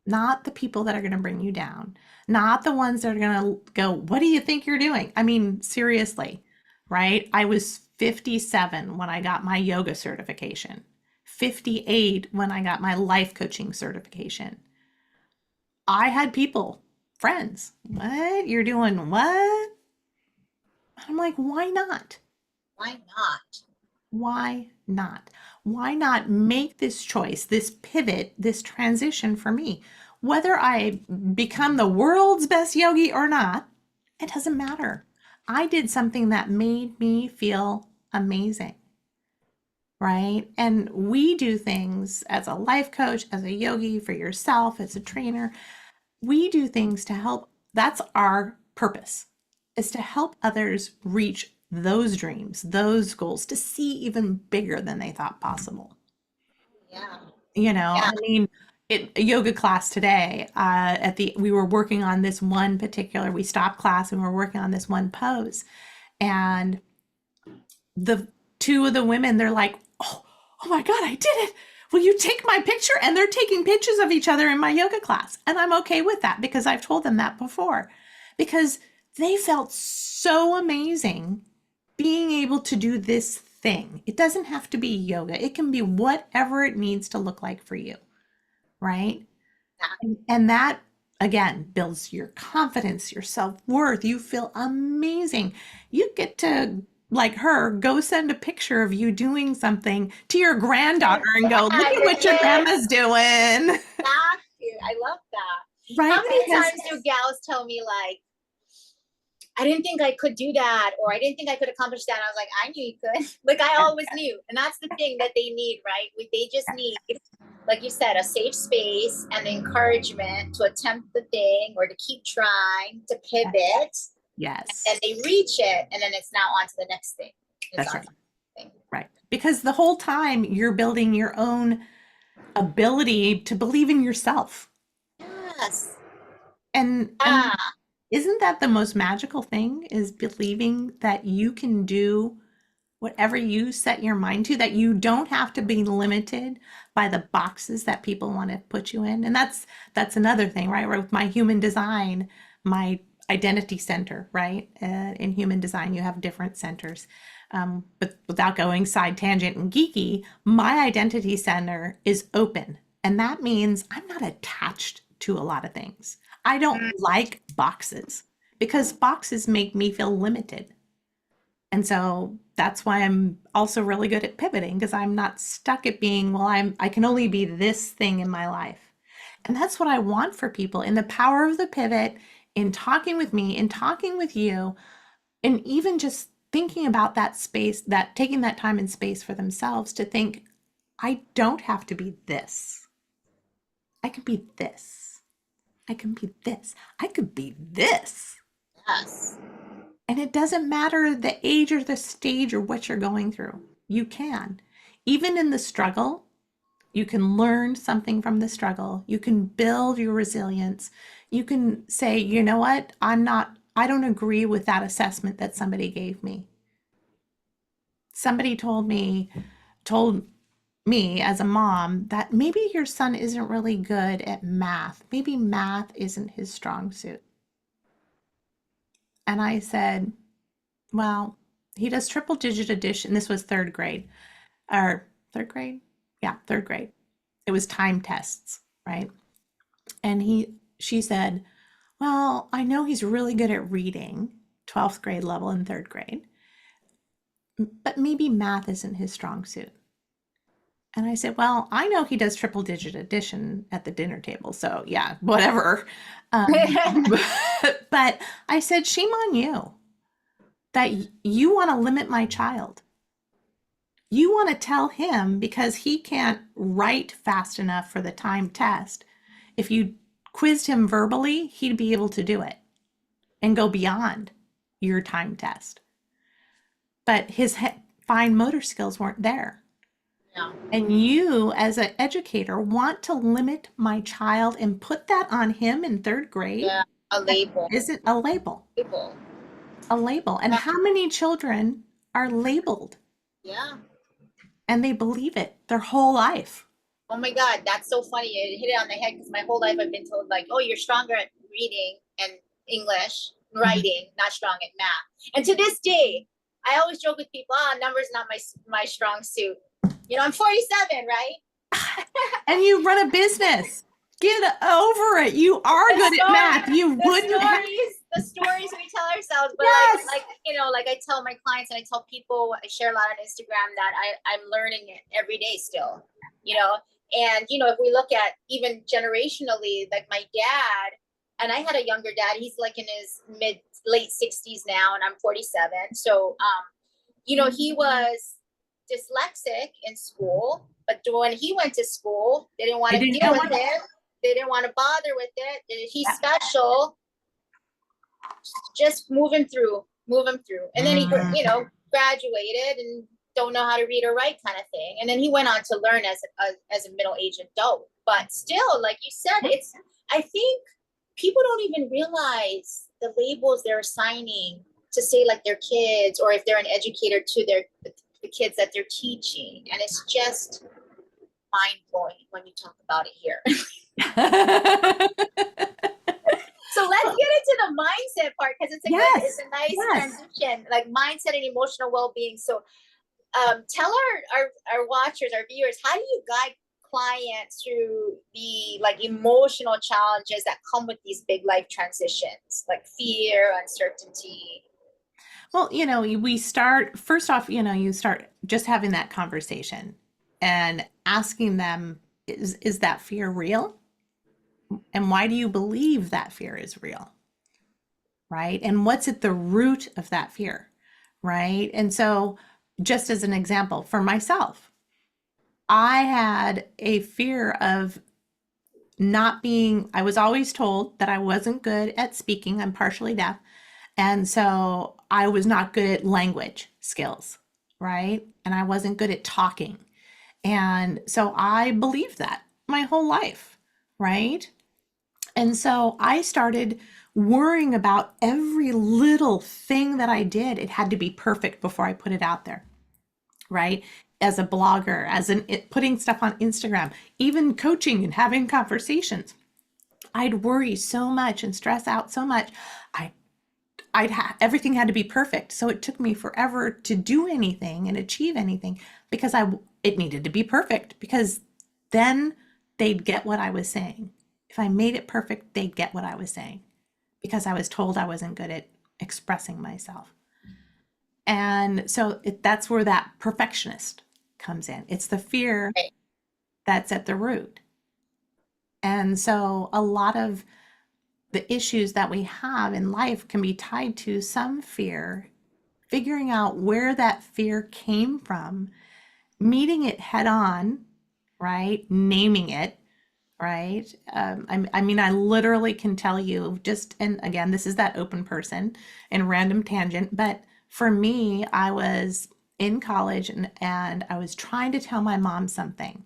S2: not the people that are going to bring you down, not the ones that are going to go, what do you think you're doing? I mean, seriously, right? I was 57 when I got my yoga certification, 58 when I got my life coaching certification. I had people, friends, what? You're doing what? I'm like, why not?
S1: Why not?
S2: Why not? Why not make this choice, this pivot, this transition for me? Whether I become the world's best yogi or not, it doesn't matter. I did something that made me feel amazing, right? And we do things as a life coach, as a yogi, for yourself, as a trainer. We do things to help. That's our purpose, is to help others reach those dreams, those goals, to see even bigger than they thought possible.
S1: Yeah.
S2: You know,
S1: Yeah.
S2: I mean, a yoga class today, we were working on this one particular, we stopped class and we're working on this one pose. And the two of the women, they're like, oh my God, I did it. Will you take my picture? And they're taking pictures of each other in my yoga class. And I'm okay with that because I've told them that before, because they felt so amazing being able to do this thing. It doesn't have to be yoga, it can be whatever it needs to look like for you, right? And that again builds your confidence, your self-worth. You feel amazing. You get to, like her, go send a picture of you doing something to your granddaughter and go, look
S1: Yeah,
S2: at
S1: your
S2: what your
S1: kids.
S2: grandma's doing.
S1: Exactly. I love that.
S2: Right?
S1: How many
S2: Because
S1: times do gals tell me like, I didn't think I could do that, or I didn't think I could accomplish that. I was like, I knew you could. Like I always knew. And that's the thing that they need, right? They just need, like you said, a safe space and encouragement to attempt the thing or to keep trying, to pivot,
S2: yes,
S1: and they reach it, and then it's now on to the next thing. It's
S2: that's
S1: on
S2: right.
S1: to the next thing.
S2: Right. Because the whole time you're building your own ability to believe in yourself.
S1: Yes.
S2: And I mean,
S1: Yeah.
S2: isn't that the most magical thing, is believing that you can do whatever you set your mind to, that you don't have to be limited by the boxes that people want to put you in. And that's another thing, right? With my human design, my identity center, right? In human design, you have different centers. But without going side tangent and geeky, my identity center is open. And that means I'm not attached to a lot of things. I don't like boxes because boxes make me feel limited. And so that's why I'm also really good at pivoting, because I'm not stuck at being, well, I can only be this thing in my life. And that's what I want for people, in the power of the pivot, in talking with me, in talking with you, and even just thinking about that space, that taking that time and space for themselves to think, I don't have to be this. I could be this. I can be this. I could be this.
S1: Yes.
S2: And it doesn't matter the age or the stage or what you're going through. You can. Even in the struggle, you can learn something from the struggle. You can build your resilience. You can say, you know what? I don't agree with that assessment that somebody gave me. Somebody told me as a mom that maybe your son isn't really good at math. Maybe math isn't his strong suit. And I said, well, he does triple digit addition. This was third grade, or third grade? Yeah, third grade. It was time tests, right? And she said, well, I know he's really good at reading, 12th grade level and third grade, but maybe math isn't his strong suit. And I said, well, I know he does triple digit addition at the dinner table. So yeah, whatever. But I said, shame on you that you want to limit my child. You want to tell him because he can't write fast enough for the time test. If you quizzed him verbally, he'd be able to do it and go beyond your time test. But his fine motor skills weren't there.
S1: Yeah.
S2: And you, as an educator, want to limit my child and put that on him in third grade?
S1: Yeah. A label.
S2: Is it a label?
S1: Label.
S2: A label. And how many children are labeled
S1: Yeah.
S2: and they believe it their whole life?
S1: Oh my God, that's so funny. You hit it on the head because my whole life I've been told like, oh, you're stronger at reading and English,
S2: Mhm.
S1: writing, not strong at math. And to this day, I always joke with people, numbers not my strong suit. I'm 47, right?
S2: And you run a business. Get over it. You are
S1: The
S2: good at math.
S1: story,
S2: You wouldn't have.
S1: the stories we tell ourselves, but
S2: Yes.
S1: like I tell my clients and I tell people, I share a lot on Instagram that I'm learning it every day still, and if we look at even generationally, like my dad, and I had a younger dad, he's like in his late 60s now, and I'm 47. So he was dyslexic in school, but when he went to school, they didn't want
S2: I
S1: to
S2: didn't
S1: deal
S2: know
S1: with
S2: what.
S1: it. They didn't want to bother with it. He's
S2: Yeah.
S1: special. Just move him through. And then he, graduated and don't know how to read or write kind of thing. And then he went on to learn as a middle-aged adult. But still, like you said, I think people don't even realize the labels they're assigning to say like their kids, or if they're an educator to the kids that they're teaching. And it's just mind-blowing when you talk about it here. So let's get into the mindset part, because it's a nice transition, like mindset and emotional well-being. So tell our watchers, our viewers, how do you guide clients through the like emotional challenges that come with these big life transitions, like fear, uncertainty?
S2: Well, we start first off, you start just having that conversation and asking them, is that fear real? And why do you believe that fear is real? Right? And what's at the root of that fear? Right? And so, just as an example, for myself, I had a fear of I was always told that I wasn't good at speaking. I'm partially deaf. And so I was not good at language skills, right? And I wasn't good at talking. And so I believed that my whole life, right? And so I started worrying about every little thing that I did. It had to be perfect before I put it out there, right? As a blogger, putting stuff on Instagram, even coaching and having conversations. I'd worry so much and stress out so much. Everything had to be perfect. So it took me forever to do anything and achieve anything because it needed to be perfect, because then they'd get what I was saying. If I made it perfect, they'd get what I was saying, because I was told I wasn't good at expressing myself. And so that's where that perfectionist comes in. It's the fear that's at the root. And so a lot of the issues that we have in life can be tied to some fear. Figuring out where that fear came from, meeting it head on, right? Naming it, right? I mean, I literally can tell you and again, this is that open person and random tangent, but for me, I was in college and I was trying to tell my mom something.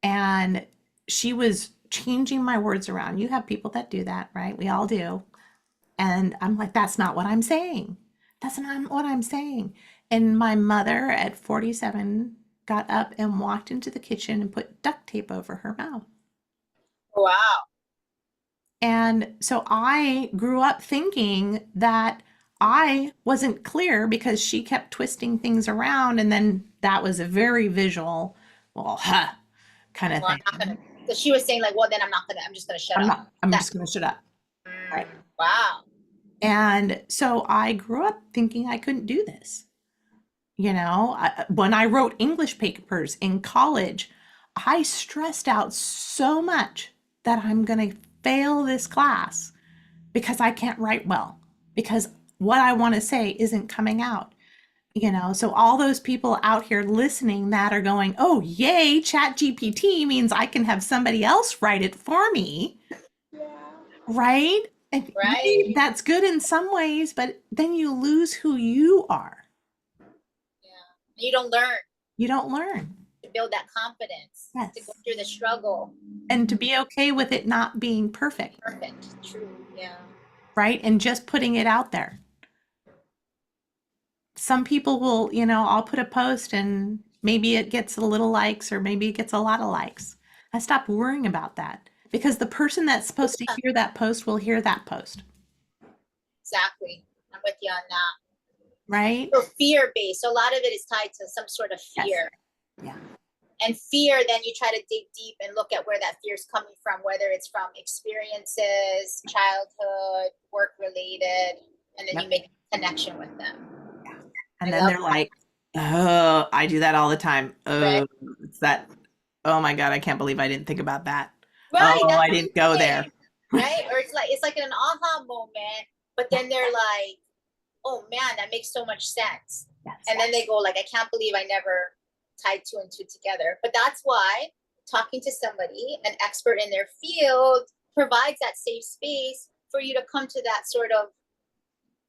S2: And she was changing my words around. You have people that do that, right? We all do. And I'm like, that's not what I'm saying. That's not what I'm saying. And my mother at 47 got up and walked into the kitchen and put duct tape over her mouth.
S1: Wow.
S2: And so I grew up thinking that I wasn't clear because she kept twisting things around. And then that was a very visual, well, huh, kind of thing.
S1: So she was saying like, well, then I'm just gonna shut up.
S2: I'm just going to shut up. Right.
S1: Wow.
S2: And so I grew up thinking I couldn't do this. When I wrote English papers in college, I stressed out so much that I'm going to fail this class because I can't write well, because what I want to say isn't coming out. So all those people out here listening that are going, oh, yay, Chat GPT means I can have somebody else write it for me. Yeah. Right? And
S1: right.
S2: That's good in some ways, but then you lose who you are.
S1: Yeah. You don't learn.
S2: You don't learn.
S1: To build that confidence. Yes. To go through the struggle.
S2: And to be okay with it not being perfect.
S1: Perfect. True. Yeah.
S2: Right? And just putting it out there. Some people will, I'll put a post and maybe it gets a little likes or maybe it gets a lot of likes. I stopped worrying about that, because the person that's supposed to hear that post will hear that post.
S1: Exactly. I'm with you on that.
S2: right?
S1: So fear based. So a lot of it is tied to some sort of
S2: Yes.
S1: fear.
S2: Yeah.
S1: And fear, then you try to dig deep and look at where that fear is coming from, whether it's from experiences, childhood, work related, and then you
S2: Yep.
S1: make a connection with them.
S2: And
S1: I
S2: then
S1: love
S2: they're
S1: that.
S2: like, oh, I do that all the time.
S1: Right.
S2: Oh, it's that. Oh my God, I can't believe I didn't think about that.
S1: Right.
S2: Oh,
S1: That's
S2: I
S1: what I'm
S2: didn't go there.
S1: saying. Right. Or it's like an aha moment, but then they're like, oh man, that makes so much sense.
S2: Yes.
S1: And then they go like, I can't believe I never tied two and two together. But that's why talking to somebody, an expert in their field, provides that safe space for you to come to that sort of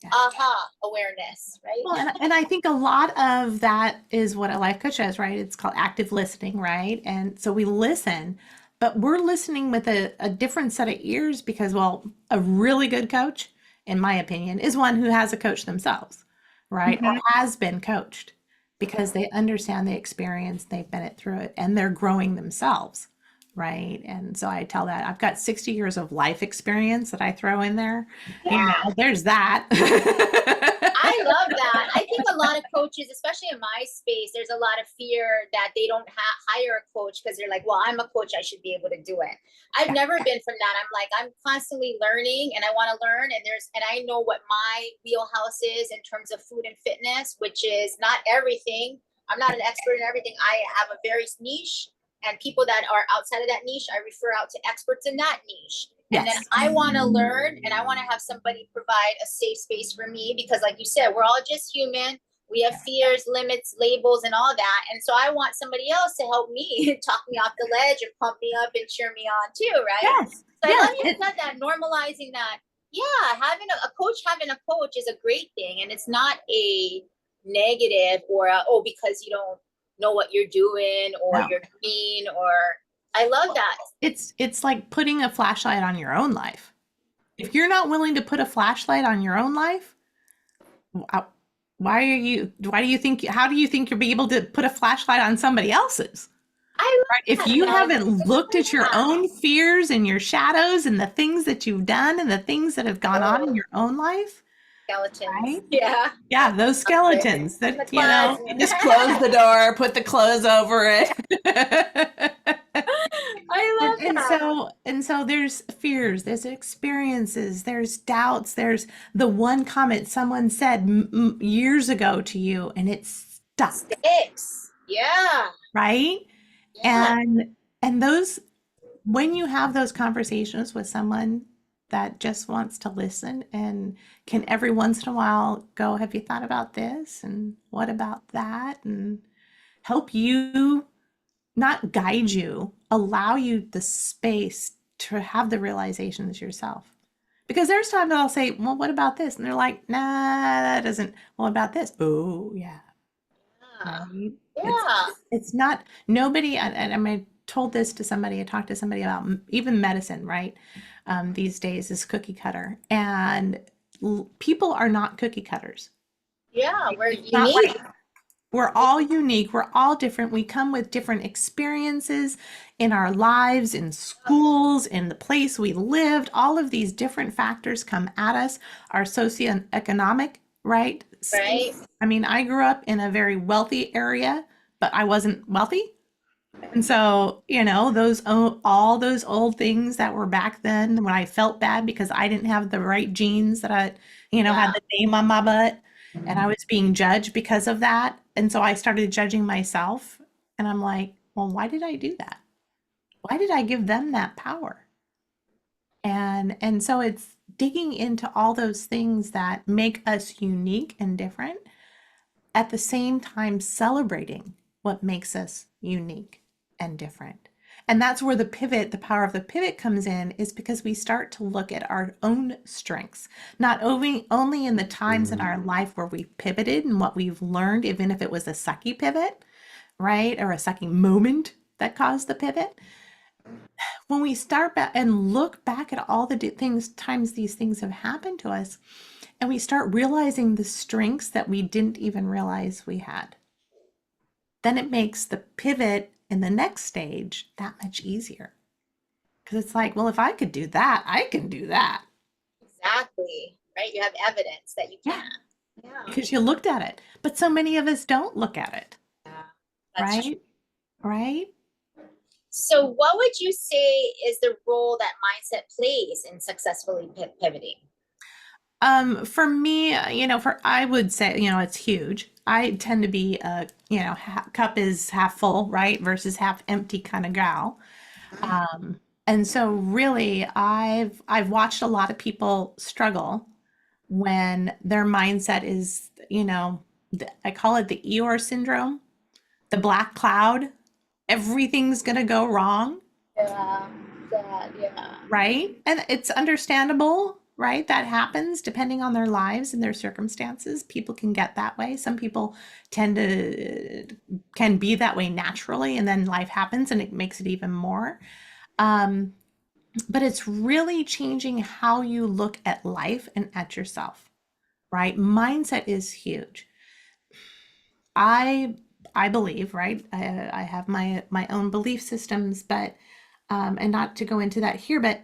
S2: Yeah.
S1: aha awareness, right?
S2: Well, and I think a lot of that is what a life coach does, right? It's called active listening, right? And so we listen, but we're listening with a different set of ears because, well, a really good coach, in my opinion, is one who has a coach themselves, right? Or
S1: Mm-hmm.
S2: has been coached because they understand the experience, they've been it through it, and they're growing themselves, right? And so I tell that I've got 60 years of life experience that I throw in there. You
S1: Yeah.
S2: know, there's that.
S1: I love that. I think a lot of coaches, especially in my space, there's a lot of fear that they don't hire a coach because they're like, well, I'm a coach, I should be able to do it. I've
S2: Yeah.
S1: never been from that. I'm like, I'm constantly learning and I want to learn. And I know what my wheelhouse is in terms of food and fitness, which is not everything. I'm not an expert in everything. I have a very niche, and people that are outside of that niche, I refer out to experts in that niche. And then
S2: Yes.
S1: I want to learn and I want to have somebody provide a safe space for me because, like you said, we're all just human. We have fears, limits, labels, and all that. And so I want somebody else to help me talk me off the ledge and pump me up and cheer me on too, right?
S2: Yes.
S1: So I
S2: Yes.
S1: love you said that, normalizing that. Yeah, having a coach is a great thing. And it's not a negative or oh, because you don't know what you're doing or
S2: No.
S1: you're mean or I love that.
S2: It's like putting a flashlight on your own life. If you're not willing to put a flashlight on your own life, uh, why do you think how do you think you'll be able to put a flashlight on somebody else's?
S1: I
S2: Right? If
S1: love
S2: you
S1: that.
S2: haven't looked at your
S1: Yeah.
S2: own fears and your shadows and the things that you've done and the things that have gone on in
S1: Oh,
S2: your own life,
S1: skeletons.
S2: right?
S1: Yeah.
S2: Yeah, those skeletons
S1: In the
S2: that,
S1: closet.
S2: you just close the door, put the clothes over it.
S1: I love
S2: And
S1: that.
S2: so there's fears, there's experiences, there's doubts, there's the one comment someone said years ago to you and it stuck,
S1: Sticks. Yeah.
S2: right?
S1: Yeah.
S2: And those when you have those conversations with someone that just wants to listen and can every once in a while go, have you thought about this? And what about that? And help you, not guide you, allow you the space to have the realizations yourself. Because there's times that I'll say, well, what about this? And they're like, nah, that doesn't, well, what about this? Oh, yeah.
S1: Yeah.
S2: Right? It's
S1: Yeah.
S2: it's not nobody, and I mean, told this to somebody, I talked to somebody about even medicine, right? These days is cookie cutter, and people are not cookie cutters.
S1: Yeah. We're
S2: It's not
S1: unique.
S2: like we're all unique, we're all different. We come with different experiences in our lives, in schools, in the place we lived. All of these different factors come at us, our socioeconomic, right?
S1: Right.
S2: I mean, I grew up in a very wealthy area, but I wasn't wealthy. And so, all those old things that were back then when I felt bad because I didn't have the right genes that had
S1: Yeah.
S2: the name on my butt and I was being judged because of that. And so I started judging myself and I'm like, well, why did I do that? Why did I give them that power? And so it's digging into all those things that make us unique and different at the same time celebrating what makes us unique and different. And that's where the power of the pivot comes in, is because we start to look at our own strengths, not only in the times in our life where we've pivoted and what we've learned, even if it was a sucky pivot, right? Or a sucky moment that caused the pivot. When we start back and look back at all the times these things have happened to us, and we start realizing the strengths that we didn't even realize we had, then it makes the pivot in the next stage that much easier. Because it's like, well, if I could do that, I can do that.
S1: Exactly. Right. You have evidence that you
S2: Yeah.
S1: can. Yeah.
S2: because you looked at it. But so many of us don't look at it,
S1: Yeah. That's true.
S2: right? Right?
S1: So, what would you say is the role that mindset plays in successfully pivoting?
S2: For me, I would say, it's huge. I tend to be a, cup is half full, right, versus half empty kind of gal. And so really, I've watched a lot of people struggle when their mindset is, I call it the Eeyore syndrome, the black cloud. Everything's gonna go wrong,
S1: Yeah, that, yeah.
S2: right? And it's understandable, right? That happens depending on their lives and their circumstances. People can get that way. Some people tend to can be that way naturally, and then life happens and it makes it even more. Um, but it's really changing how you look at life and at yourself, right? Mindset is huge. I I believe, right? I have my own belief systems, but and not to go into that here, but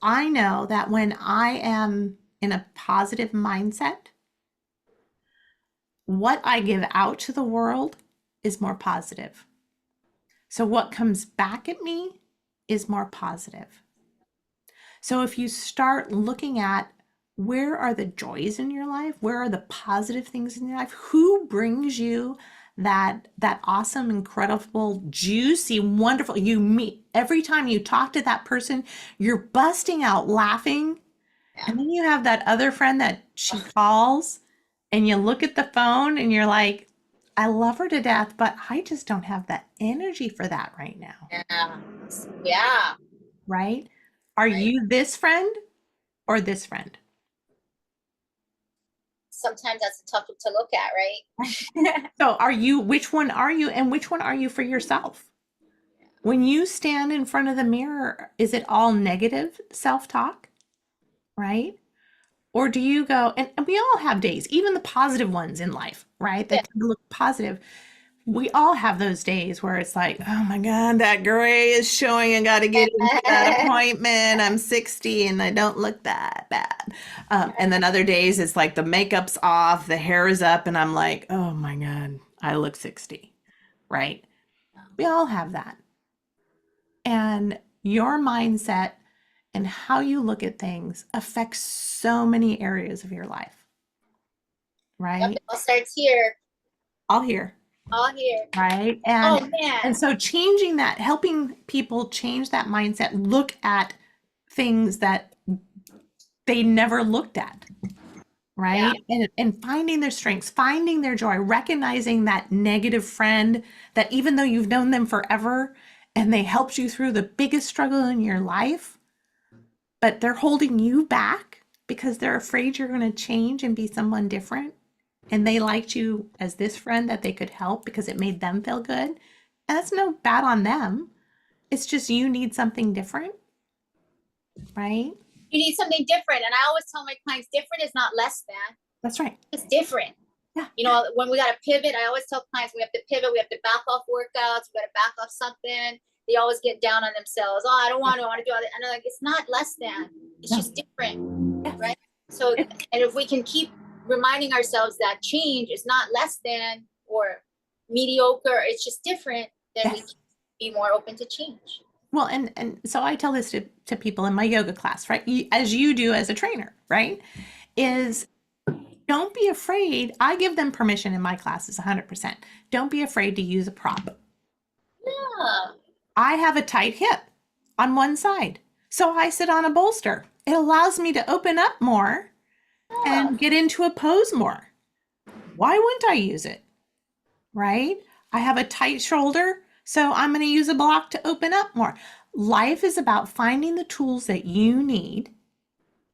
S2: I know that when I am in a positive mindset, what I give out to the world is more positive. So what comes back at me is more positive. So if you start looking at where are the joys in your life, where are the positive things in your life, who brings you that awesome, incredible, juicy, wonderful, you meet every time you talk to that person, you're busting out laughing.
S1: Yeah.
S2: And then you have that other friend that she calls and you look at the phone and you're like, I love her to death, but I just don't have that energy for that right now.
S1: Yeah. Yeah.
S2: Right? Are
S1: Right.
S2: you this friend or this friend?
S1: Sometimes that's tough to look at,
S2: Right.
S1: right?
S2: So which one are you and which one are you for yourself? When you stand in front of the mirror, is it all negative self-talk, right? Or do you go, and we all have days, even the positive ones in life, right?
S1: Yeah.
S2: That can look positive. We all have those days where it's like, oh my God, that gray is showing. I got to get into that appointment. I'm 60 and I don't look that bad. And then other days it's like the makeup's off, the hair is up, and I'm like, oh my God, I look 60, right? We all have that. And your mindset and how you look at things affects so many areas of your life,
S1: Yep,
S2: right?
S1: it all starts here.
S2: All here,
S1: All here.
S2: right?
S1: Oh
S2: And
S1: man.
S2: so changing that, helping people change that mindset, look at things that they never looked at,
S1: Yeah.
S2: right? And finding their strengths, finding their joy, recognizing that negative friend that even though you've known them forever and they helped you through the biggest struggle in your life, but they're holding you back because they're afraid you're going to change and be someone different. And they liked you as this friend that they could help because it made them feel good. And that's no bad on them. It's just you need something different, right?
S1: You need something different. And I always tell my clients different is not less than,
S2: That's right.
S1: it's different.
S2: Yeah.
S1: You know, when we got to pivot, I always tell clients we have to pivot, we have to back off workouts, we got to back off something. They always get down on themselves. Oh, I don't want to, I want to do all that. And I'm like, it's not less than, it's
S2: No.
S1: just different,
S2: Yes.
S1: right? So,
S2: It,
S1: and if we can keep reminding ourselves that change is not less than or mediocre, it's just different, then we
S2: yes.
S1: can be more open to change.
S2: Well, and so I tell this to people in my yoga class, right? As you do as a trainer, right? Is don't be afraid. I give them permission in my classes 100%. Don't be afraid to use a prop.
S1: Yeah.
S2: I have a tight hip on one side. So I sit on a bolster. It allows me to open up more
S1: Yeah.
S2: and get into a pose more. Why wouldn't I use it? Right? I have a tight shoulder, so I'm going to use a block to open up more. Life is about finding the tools that you need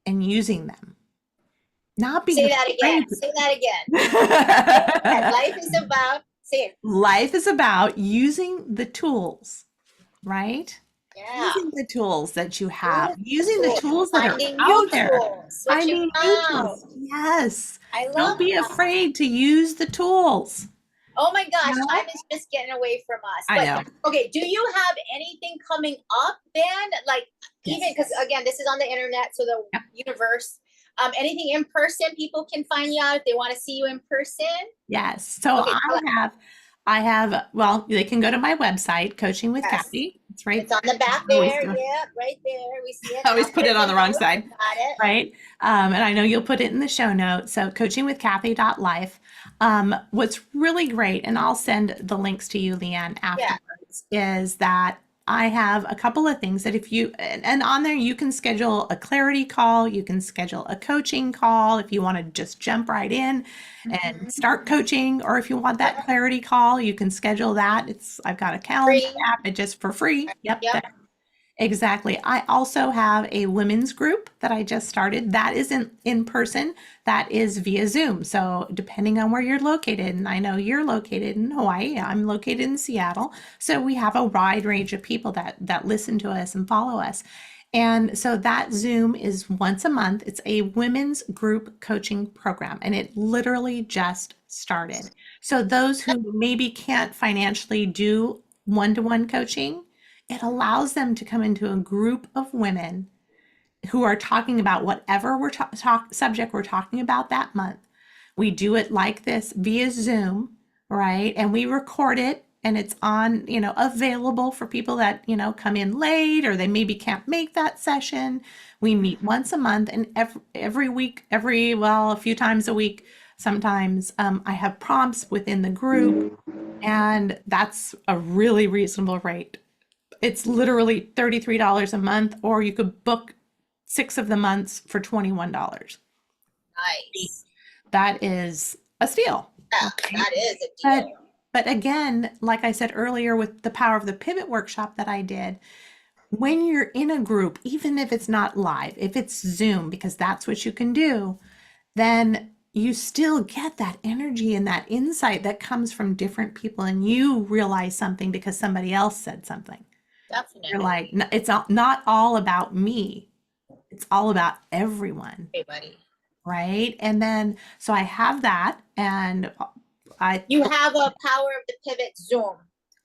S2: and using them, not being
S1: Say that again.
S2: afraid.
S1: Say that again. And
S2: To...
S1: life is about, say it.
S2: Life is about using the tools, right?
S1: Yeah.
S2: Using the tools that you have,
S1: Using
S2: using the
S1: tools,
S2: tools that are
S1: finding new
S2: out there.
S1: tools, switching
S2: Finding new
S1: out.
S2: tools. Yes.
S1: I
S2: Don't
S1: love
S2: be
S1: that.
S2: afraid to use the tools.
S1: Oh my gosh,
S2: No?
S1: time is just getting away from us.
S2: I
S1: But
S2: know.
S1: okay, do you have anything coming up then? Like even
S2: Yes.
S1: because again, this is on the internet, so the
S2: Yep.
S1: universe. Anything in person, people can find you out if they want to see you in person.
S2: Yes. So
S1: Okay,
S2: well, they can go to my website, Coaching with
S1: yes,
S2: Kathy. It's right.
S1: it's on the back
S2: I always
S1: there.
S2: do.
S1: Yeah, right there. We see it.
S2: I
S1: And
S2: always
S1: I'll
S2: put
S1: put it
S2: it on
S1: in
S2: the
S1: the
S2: wrong
S1: notes.
S2: side,
S1: Got it.
S2: right? And I know you'll put it in the show notes. So coachingwithkathy.life. What's really great, and I'll send the links to you, Leanne,
S1: Yeah.
S2: afterwards, is that I have a couple of things that if you, and on there, you can schedule a clarity call, you can schedule a coaching call if you want to just jump right in and start coaching, or if you want that clarity call, you can schedule that. I've got a calendar
S1: Free.
S2: app, it just for free. Yep.
S1: Yep.
S2: Exactly. I also have a women's group that I just started. That isn't in person, that is via Zoom. So, depending on where you're located, and I know you're located in Hawaii, I'm located in Seattle. So, we have a wide range of people that listen to us and follow us. And so that Zoom is once a month. It's a women's group coaching program, and it literally just started. So, those who maybe can't financially do one-to-one coaching, it allows them to come into a group of women who are talking about whatever subject we're talking about that month. We do it like this via Zoom, right? And we record it, and it's on, available for people that, come in late or they maybe can't make that session. We meet once a month, and every week, a few times a week, sometimes I have prompts within the group, and that's a really reasonable rate. It's literally $33 a month, or you could book 6 of the months for $21.
S1: Nice.
S2: That is a steal.
S1: Yeah,
S2: Okay.
S1: that is a
S2: But
S1: deal.
S2: but again, like I said earlier with the Power of the Pivot workshop that I did, when you're in a group, even if it's not live, if it's Zoom, because that's what you can do, then you still get that energy and that insight that comes from different people, and you realize something because somebody else said something. You're
S1: Definitely.
S2: like, it's not all about me. It's all about everyone,
S1: Everybody.
S2: right? And then, so I have that, and I
S1: You have a Power of the Pivot Zoom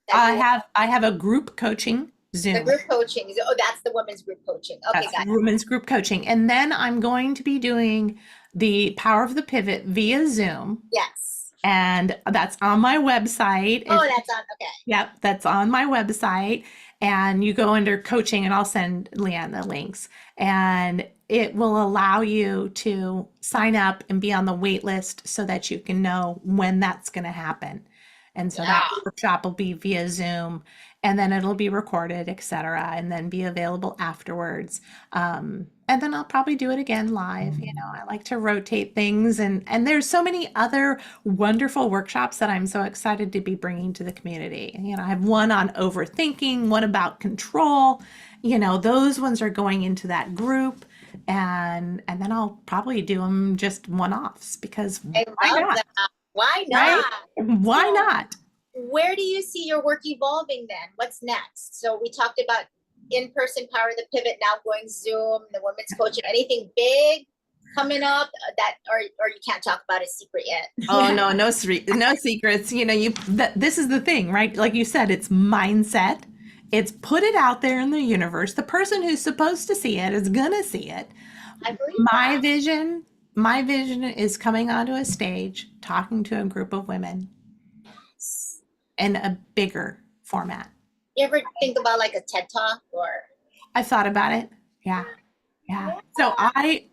S1: that
S2: I
S1: you
S2: have I have a group coaching
S1: the
S2: Zoom.
S1: group coaching. Oh, that's the women's group coaching. Okay,
S2: That's
S1: got it.
S2: women's group coaching. And then I'm going to be doing the Power of the Pivot via Zoom.
S1: Yes.
S2: And that's on my website.
S1: Oh, that's on. Okay.
S2: Yep, that's on my website. And you go under coaching, and I'll send Leanne the links. And it will allow you to sign up and be on the wait list so that you can know when that's going to happen. And so that
S1: Yeah.
S2: workshop will be via Zoom, and then it'll be recorded, etc., and then be available afterwards. And then I'll probably do it again live. I like to rotate things, and there's so many other wonderful workshops that I'm so excited to be bringing to the community. I have one on overthinking, one about control. Those ones are going into that group, and then I'll probably do them just one-offs because
S1: I
S2: why
S1: love
S2: not,
S1: that. Why
S2: right?
S1: not?
S2: Why
S1: So,
S2: not?
S1: where do you see your work evolving then? What's next? So we talked about in-person Power of the Pivot, now going Zoom, the women's coaching. Anything big coming up that, or you can't talk about a secret yet?
S2: Oh no, no, no secrets. This is the thing, right? Like you said, it's mindset. It's put it out there in the universe. The person who's supposed to see it is gonna see it.
S1: I believe
S2: My
S1: that.
S2: vision, my vision is coming onto a stage, talking to a group of women in a bigger format.
S1: You ever think about like a TED Talk or?
S2: I thought about it. Yeah. Yeah.
S1: Yeah.
S2: So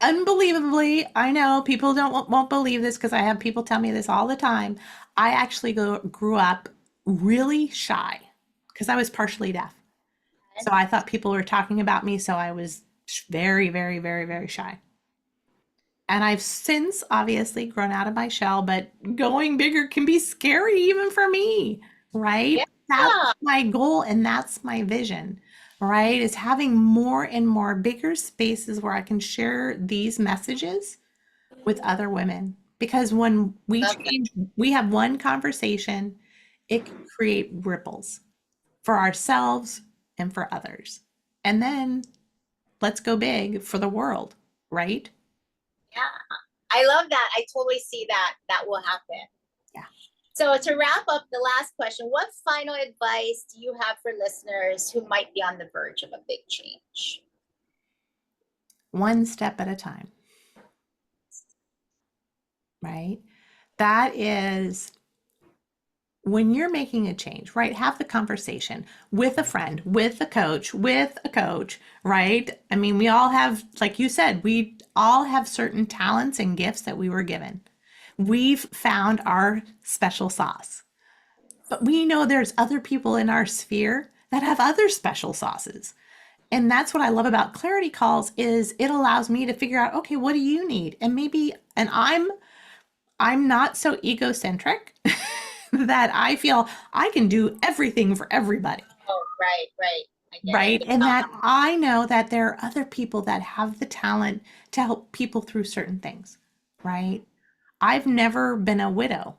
S2: unbelievably, I know people won't believe this because I have people tell me this all the time. I actually grew up really shy because I was partially deaf. So I thought people were talking about me, so I was very, very, very, very shy. And I've since obviously grown out of my shell, but going bigger can be scary even for me, right?
S1: Yeah.
S2: That's my goal, and that's my vision, right? Is having more and more bigger spaces where I can share these messages with other women. Because when
S1: Love that.
S2: we have one conversation, it can create ripples for ourselves and for others. And then let's go big for the world, right?
S1: Yeah. I love that. I totally see that will happen.
S2: Yeah.
S1: So to wrap up the last question, what final advice do you have for listeners who might be on the verge of a big change?
S2: One step at a time. right? That is when you're making a change, right? Have the conversation with a friend, with a coach, right? I mean, we all have, like you said, we all have certain talents and gifts that we were given. We've found our special sauce, but we know there's other people in our sphere that have other special sauces. And that's what I love about clarity calls is it allows me to figure out, okay, what do you need? And maybe, and I'm not so egocentric that I feel I can do everything for everybody,
S1: Oh, right, right. I get it.
S2: right? And that I know that there are other people that have the talent to help people through certain things, right? I've never been a widow,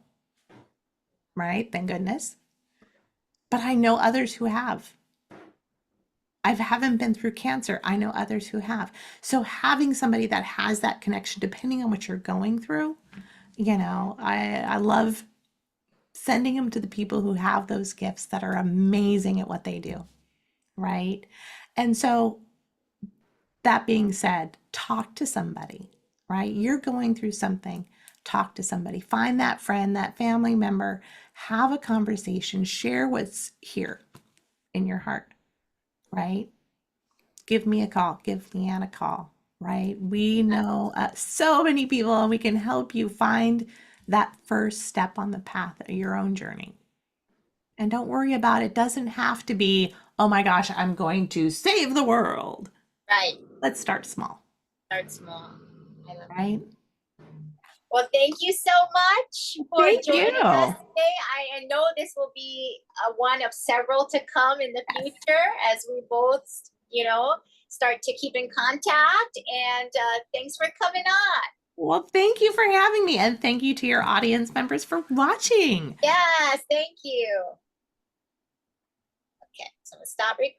S2: right? Thank goodness. But I know others who have. I haven't been through cancer. I know others who have. So having somebody that has that connection, depending on what you're going through, I love sending them to the people who have those gifts that are amazing at what they do, right? And so that being said, talk to somebody, right? You're going through something, talk to somebody. Find that friend, that family member, have a conversation, share what's here in your heart, right? Give me a call, give Leanne a call, right? We know so many people and we can help you find that first step on the path of your own journey. And don't worry about it. Doesn't have to be, oh my gosh, I'm going to save the world.
S1: Right.
S2: Let's start small,
S1: Start small. I love it.
S2: right?
S1: Well, thank you so much for
S2: Thank you.
S1: joining us today. I know this will be one of several to come in the future as we both, start to keep in contact. And thanks for coming on.
S2: Well, thank you for having me. And thank you to your audience members for watching.
S1: Yes, thank you. Okay, so I'm gonna stop recording.